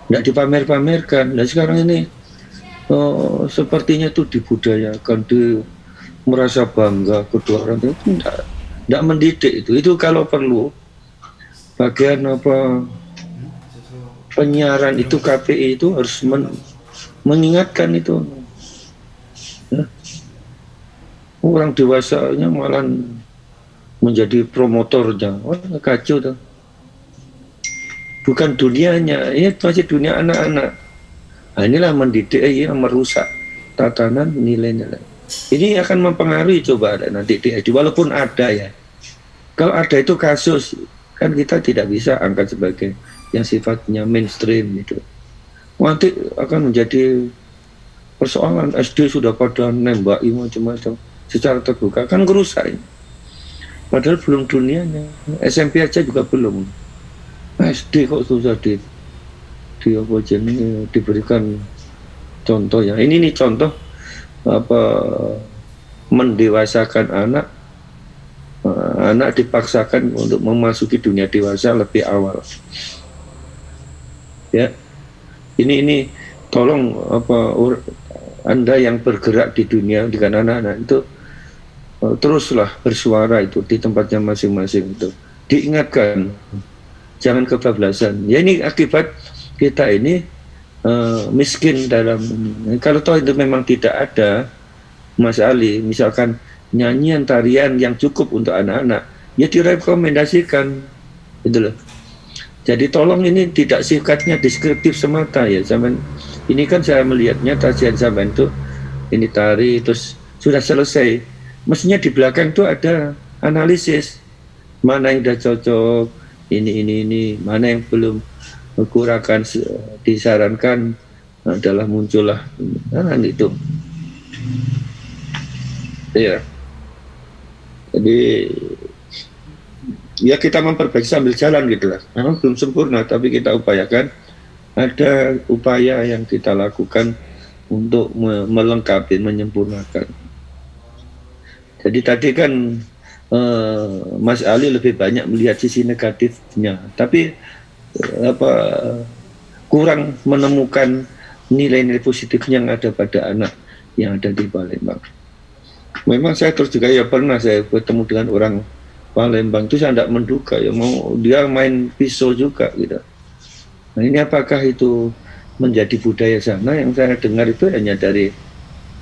tidak dipamer-pamerkan. Dan sekarang ini sepertinya itu dibudayakan, merasa bangga kedua orang itu tidak mendidik itu. Itu kalau perlu bagian penyiaran itu, KPI itu harus mengingatkan itu. Orang dewasanya malah menjadi promotornya. Kacau tuh. Bukan dunianya, ini masih dunia anak-anak. Nah, inilah mendidik, merusak tatanan nilai-nilai. Ini akan mempengaruhi, coba ada nanti walaupun ada ya. Kalau ada itu kasus, kan kita tidak bisa angkat sebagai yang sifatnya mainstream gitu. Nanti akan menjadi persoalan. SD sudah pada nembaki macam-macam secara terbuka, kan kerusak ini. Padahal belum dunianya, SMP aja juga belum. SD kok susah diberikan contoh ya. Ini nih contoh mendewasakan anak. Anak dipaksakan untuk memasuki dunia dewasa lebih awal. Ya, ini tolong Anda yang bergerak di dunia dengan anak-anak itu teruslah bersuara itu di tempatnya masing-masing itu. Diingatkan, jangan kebablasan. Ya ini akibat kita ini miskin dalam. Kalau toh itu memang tidak ada, Mas Ali, misalkan nyanyian tarian yang cukup untuk anak-anak, ya direkomendasikan, gitu loh. Jadi tolong ini tidak sifatnya deskriptif semata ya. Zaman ini kan saya melihatnya kajian zaman itu ini tari terus sudah selesai. Mestinya di belakang itu ada analisis mana yang sudah cocok, ini, mana yang belum kurangkan, disarankan adalah muncullah itu. Ya. Jadi ya kita memperbaiki sambil jalan gitu lah. Memang belum sempurna tapi kita upayakan. Ada upaya yang kita lakukan untuk melengkapi, menyempurnakan. Jadi tadi kan Mas Ali lebih banyak melihat sisi negatifnya, tapi kurang menemukan nilai-nilai positif yang ada pada anak yang ada di Palembang. Memang saya terus juga ya pernah saya bertemu dengan orang Palembang itu saya tidak menduga ya mau dia main pisau juga gitu. Nah ini apakah itu menjadi budaya sana? Yang saya dengar itu hanya dari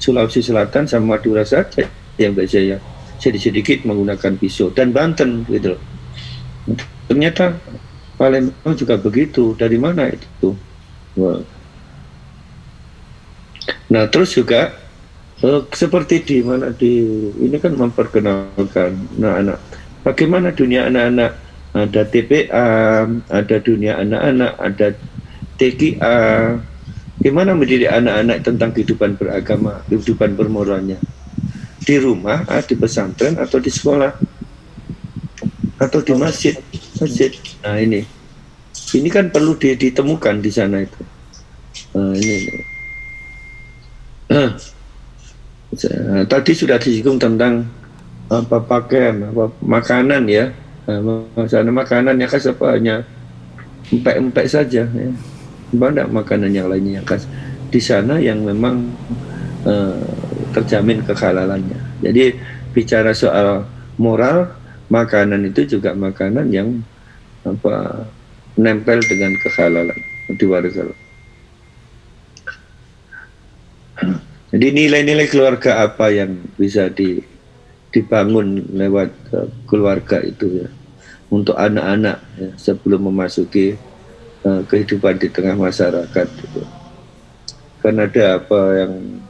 Sulawesi Selatan sama Madura saja yang biasa ya sedikit menggunakan pisau dan Banten gitu. Ternyata Palembang juga begitu. Dari mana itu? Wow. Nah terus juga seperti di mana ini kan memperkenalkan anak-anak. Bagaimana dunia anak-anak? Ada TPA, ada dunia anak-anak, ada TKA. Gimana mendidik anak-anak tentang kehidupan beragama, kehidupan bermoralnya? Di rumah, di pesantren, atau di sekolah, atau di masjid. Nah ini kan perlu ditemukan di sana itu. Ini. Tadi sudah disinggung tentang pakaian, makanan ya. Makanan ya kan hanya empek-empek saja. Ya. banyak makanan yang lainnya yang khas di sana yang memang terjamin kehalalannya. Jadi bicara soal moral, makanan itu juga makanan yang nempel dengan kehalalan di warga. Jadi nilai-nilai keluarga apa yang bisa dibangun lewat keluarga itu ya, untuk anak-anak ya, sebelum memasuki kehidupan di tengah masyarakat gitu. Kan ada apa yang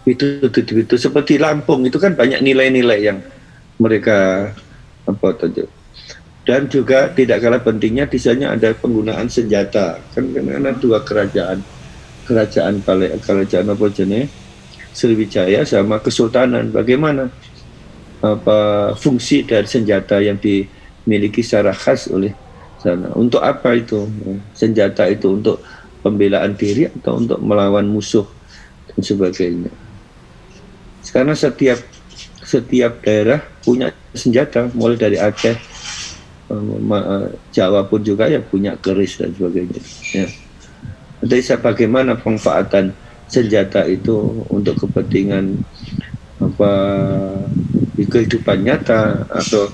itu seperti Lampung itu kan banyak nilai-nilai yang mereka dan juga tidak kalah pentingnya di sana ada penggunaan senjata kan ada dua kerajaan apa jenis Sriwijaya sama Kesultanan. Bagaimana fungsi dari senjata yang dimiliki secara khas oleh sana, untuk apa itu senjata itu, untuk pembelaan diri atau untuk melawan musuh dan sebagainya. Karena setiap daerah punya senjata, mulai dari Aceh, Jawa pun juga ya punya keris dan sebagainya. Ya. Jadi bagaimana pemanfaatan senjata itu untuk kepentingan di kehidupan nyata, atau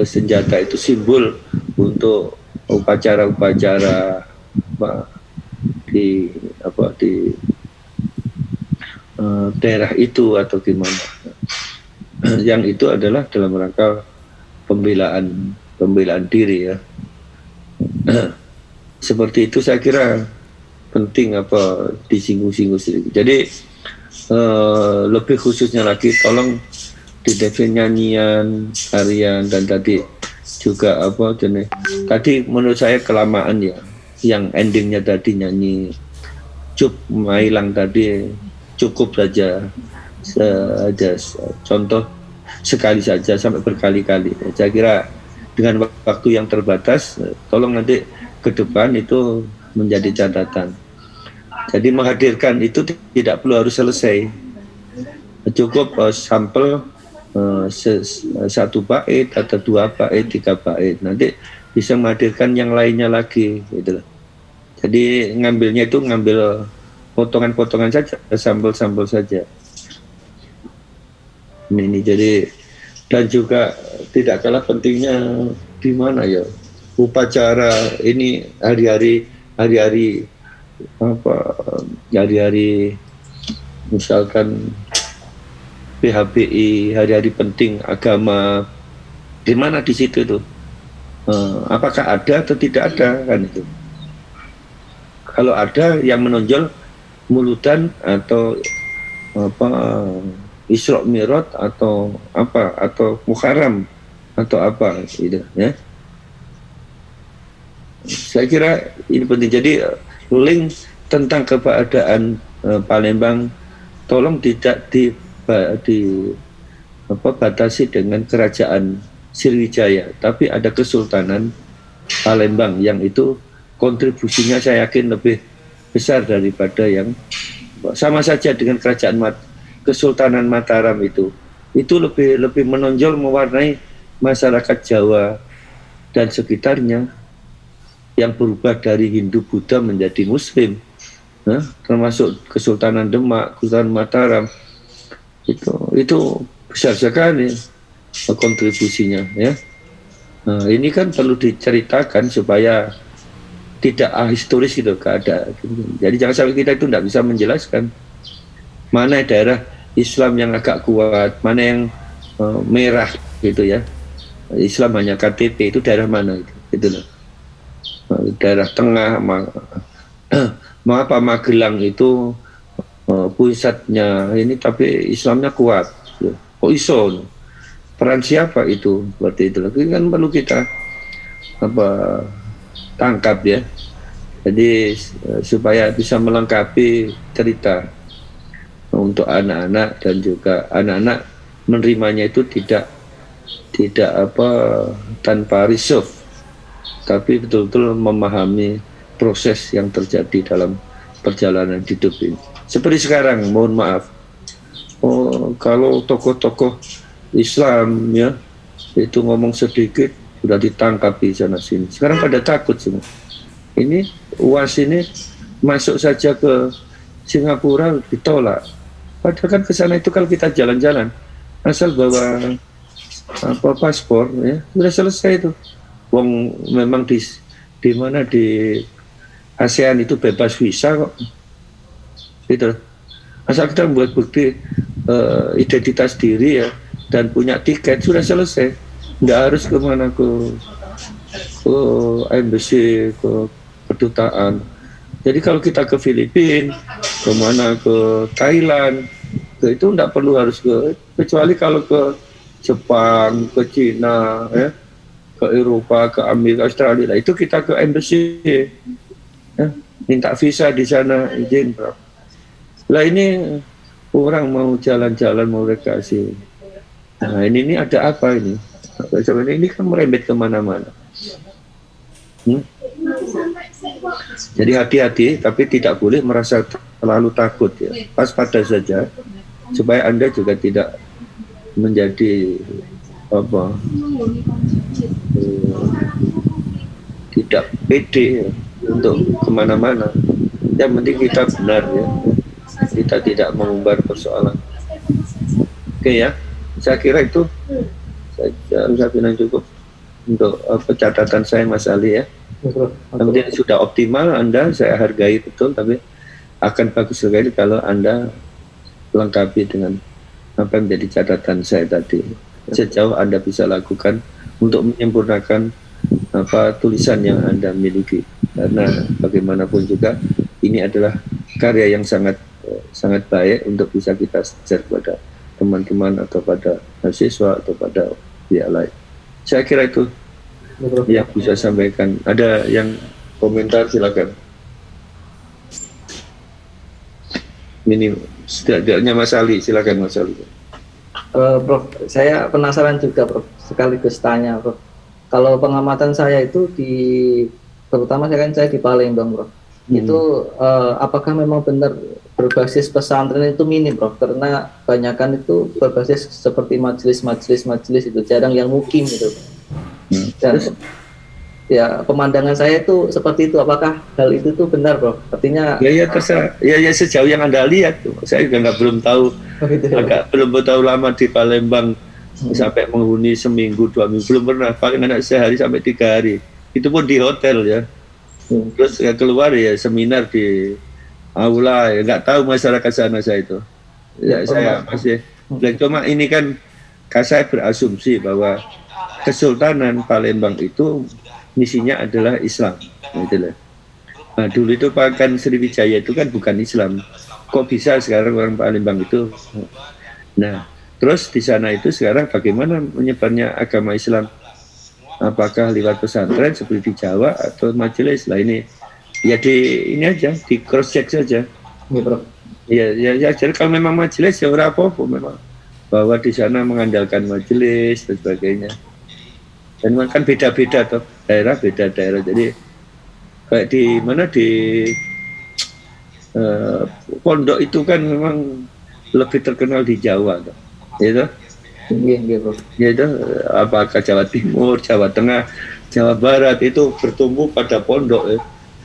senjata itu simbol untuk upacara-upacara di daerah itu atau gimana. Yang itu adalah dalam rangka pembelaan diri ya. Seperti itu saya kira penting disinggung-singgung sedikit. Jadi lebih khususnya lagi tolong di nyanyian, tarian, dan tadi juga tadi menurut saya kelamaan ya, yang endingnya tadi nyanyi Cup Mailang tadi cukup saja contoh sekali saja sampai berkali-kali. Saya kira dengan waktu yang terbatas, tolong nanti ke depan itu menjadi catatan. Jadi menghadirkan itu tidak perlu harus selesai, cukup sampel 1 bait atau 2 bait, 3 bait, nanti bisa menghadirkan yang lainnya lagi gitu. Jadi ngambil potongan-potongan saja, sampel-sampel saja. Ini jadi, dan juga tidak kalah pentingnya di mana ya upacara ini hari-hari misalkan PHBI, hari-hari penting agama, di mana di situ tuh apakah ada atau tidak ada kan itu. Kalau ada yang menonjol muludan atau Isra Mi'raj atau Muharram atau apa gitu ya. Saya kira ini penting. Jadi link tentang keberadaan Palembang tolong tidak batasi dengan kerajaan Sriwijaya, tapi ada Kesultanan Palembang yang itu kontribusinya saya yakin lebih besar daripada yang sama saja dengan kerajaan Kesultanan Mataram itu lebih menonjol, mewarnai masyarakat Jawa dan sekitarnya yang berubah dari Hindu Buddha menjadi Muslim, termasuk Kesultanan Demak, Kesultanan Mataram, itu besar sekali kontribusinya ya. Nah, ini kan perlu diceritakan supaya tidak ahistoris gitu keadaan. Jadi jangan sampai kita itu tidak bisa menjelaskan mana daerah Islam yang agak kuat, mana yang merah gitu ya. Islam hanya KTP, itu daerah mana itu loh. Daerah tengah, mengapa Magelang itu pusatnya ini tapi Islamnya kuat. Kok iso? Peran siapa itu? Seperti itu lagi kan perlu kita tangkap ya. Jadi supaya bisa melengkapi cerita untuk anak-anak, dan juga anak-anak menerimanya itu tidak tanpa reserve, tapi betul-betul memahami proses yang terjadi dalam perjalanan hidup ini. Seperti sekarang, mohon maaf, kalau tokoh-tokoh Islam ya itu ngomong sedikit sudah ditangkap di sana sini. Sekarang pada takut semua. Ini UAS ini masuk saja ke Singapura ditolak. Padahal kan ke sana itu kalau kita jalan-jalan asal bawa paspor ya sudah selesai itu. Wong memang di mana di ASEAN itu bebas visa kok. Gitu. Asal kita membuat bukti identitas diri ya dan punya tiket sudah selesai. Nggak harus kemana ke embassy, ke kedutaan. Jadi kalau kita ke Filipina, kemana ke Thailand, itu nggak perlu harus kecuali kalau ke Jepang, ke Cina, ya, ke Eropa, ke Amerika, Australia, itu kita ke embassy, ya, minta visa di sana, izin, Prof. Lah ini orang mau jalan-jalan mau rekreasi. Nah ini ada apa ini? Ini kan merembet kemana-mana. Jadi hati-hati, tapi tidak boleh merasa terlalu takut ya. Waspada saja, supaya Anda juga tidak menjadi tidak pede ya, untuk kemana-mana. Yang penting kita benar ya, kita tidak mengumbar persoalan. Oke ya, saya kira itu saya bilang cukup untuk catatan saya Mas Ali ya. Kemudian sudah optimal Anda, saya hargai betul, tapi akan bagus sekali kalau Anda lengkapi dengan apa yang menjadi catatan saya tadi. Sejauh Anda bisa lakukan untuk menyempurnakan apa tulisan yang Anda miliki. Karena bagaimanapun juga ini adalah karya yang sangat baik untuk bisa kita share kepada teman-teman atau pada mahasiswa atau pada pihak lain. Saya kira itu yang bisa sampaikan. Ada yang komentar silakan. Ini setidaknya Mas Ali, silakan Mas Ali. Prof, saya penasaran juga Prof, sekaligus tanya Prof. Kalau pengamatan saya itu terutama saya di Palembang Prof. Itu apakah memang benar berbasis pesantren itu minim Prof? Karena kebanyakan itu berbasis seperti majelis itu, jarang yang mukim gitu. Dan ya pemandangan saya itu seperti itu. Apakah hal itu tuh benar Prof? Artinya terserah. Ya sejauh yang Anda lihat, saya juga belum tahu. Belum tahu lama di Palembang sampai menghuni seminggu 2 minggu, belum pernah. Paling anak sehari sampai 3 hari. Itu pun di hotel ya. Terus keluar ya seminar di aula, ya nggak tahu masyarakat sana saya itu. Ya, saya masih. Cuma ini kan saya berasumsi bahwa Kesultanan Palembang itu misinya adalah Islam. Gitu. Nah, dulu itu kan Sriwijaya itu kan bukan Islam. Kok bisa sekarang orang Palembang itu? Nah, terus di sana itu sekarang bagaimana menyebarnya agama Islam? Apakah lewat pesantren seperti di Jawa atau majelis? Lah ini ya ini aja di cross check saja. Ya, jadi kalau memang majelis ya ora apa-apa memang bahwa di sana mengandalkan majelis dan sebagainya. Dan kan beda-beda toh, daerah beda daerah. Jadi kayak di mana di pondok itu kan memang lebih terkenal di Jawa toh. Gitu. Ya itu apakah Jawa Timur, Jawa Tengah, Jawa Barat itu bertumbuh pada pondok ya,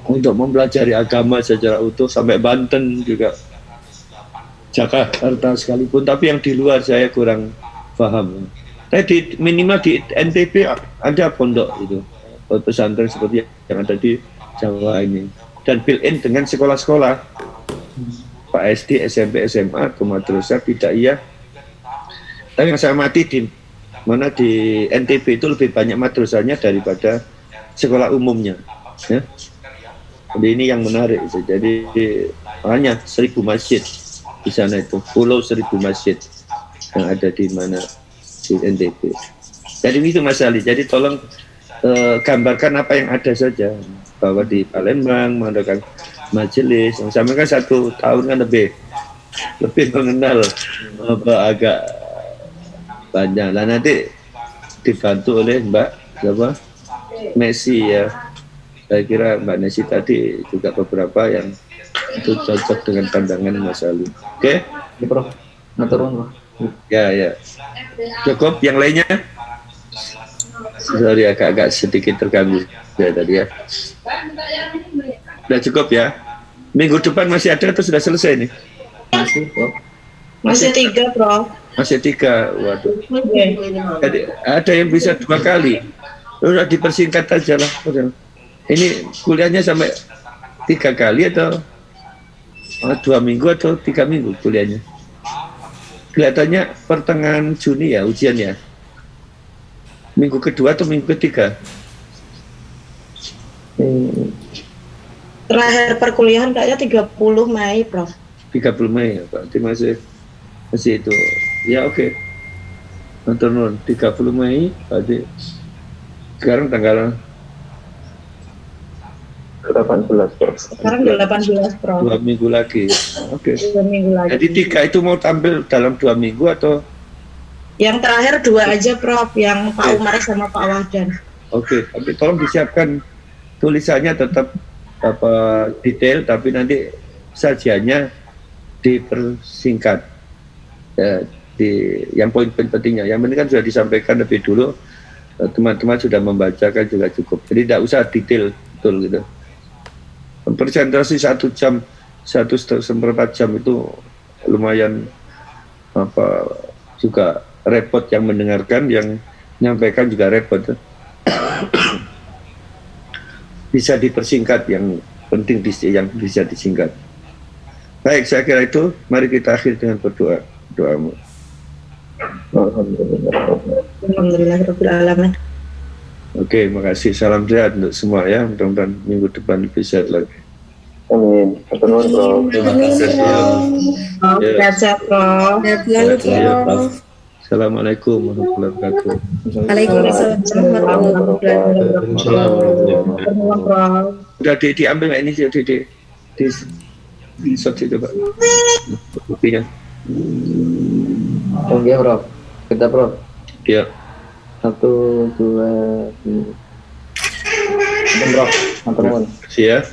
untuk mempelajari agama secara utuh, sampai Banten juga, Jakarta sekalipun. Tapi yang di luar saya kurang paham. Minimal di NTB ada pondok itu, pesantren seperti yang ada di Jawa ini, dan built-in dengan sekolah-sekolah Pak SD, SMP, SMA, ke madrasah, tidak iya. Tapi yang saya amati di mana di NTB itu lebih banyak madrasahnya daripada sekolah umumnya. Ya. Jadi ini yang menarik. Jadi hanya 1000 masjid di sana itu, pulau 1000 masjid yang ada di mana di NTB. Jadi itu Mas Ali. Jadi tolong gambarkan apa yang ada saja, bahwa di Palembang mengadakan majelis. Yang sama kan 1 tahun kan lebih mengenal agak banyak. Lah nanti dibantu oleh Mbak Messi ya. Saya kira Mbak Messi tadi juga beberapa yang itu cocok dengan pandangan Mas Ali. Oke? Ya, Prof. Naturun, Ya. Cukup, yang lainnya? Sorry, agak sedikit terganggu ya tadi ya. Udah cukup ya? Minggu depan masih ada atau sudah selesai nih? Masih, Prof. Masih 3, Prof. Masih 3, waduh. Oke. Jadi, ada yang bisa 2 kali. Udah dipersingkat aja lah. Udah. Ini kuliahnya sampai 3 kali atau 2 minggu atau 3 minggu kuliahnya? Kelihatannya pertengahan Juni ya ujiannya. Minggu kedua atau minggu ketiga? Terakhir perkuliahan kayaknya 30 Mei, Prof. 30 Mei ya, berarti masih itu. Ya oke. Nonton non 30 Mei berarti sekarang tanggal 18, Prof. Sekarang 18, Prof. 2 minggu lagi. Oke. 2 minggu lagi. Jadi 3 itu mau tampil dalam 2 minggu atau? Yang terakhir 2 aja, Prof. Yang Pak Umar sama Pak Wahdan. Oke, tapi tolong disiapkan tulisannya tetap detail, tapi nanti sajiannya dipersingkat. Ya, yang poin-poin pentingnya. Yang penting kan sudah disampaikan lebih dulu. Teman-teman sudah membacakan juga cukup. Jadi tidak usah detail betul gitu. Presentasi 1 jam, 1,4 jam itu lumayan juga repot, yang mendengarkan, yang menyampaikan juga repot. Bisa dipersingkat, yang penting yang bisa disingkat. Baik, saya kira itu. Mari kita akhiri dengan berdoa. Doamu. Alhamdulillahirabbil alamin. Oke, makasih. Salam sehat untuk semua ya. Mudah-mudahan minggu depan lebih sehat lagi. Amin. Terima kasih, Prof. Terima kasih. Ya. Sehat, Prof. Ya, Prof. Assalamualaikum warahmatullahi wabarakatuh. Waalaikumsalam warahmatullahi wabarakatuh. Udah diambil nggak ini sih, di shot itu Pak, buktinya. Oke, Prof. Kita, Prof. Ya. 1, 2, 3. Prof. Mantul. Terima kasih ya.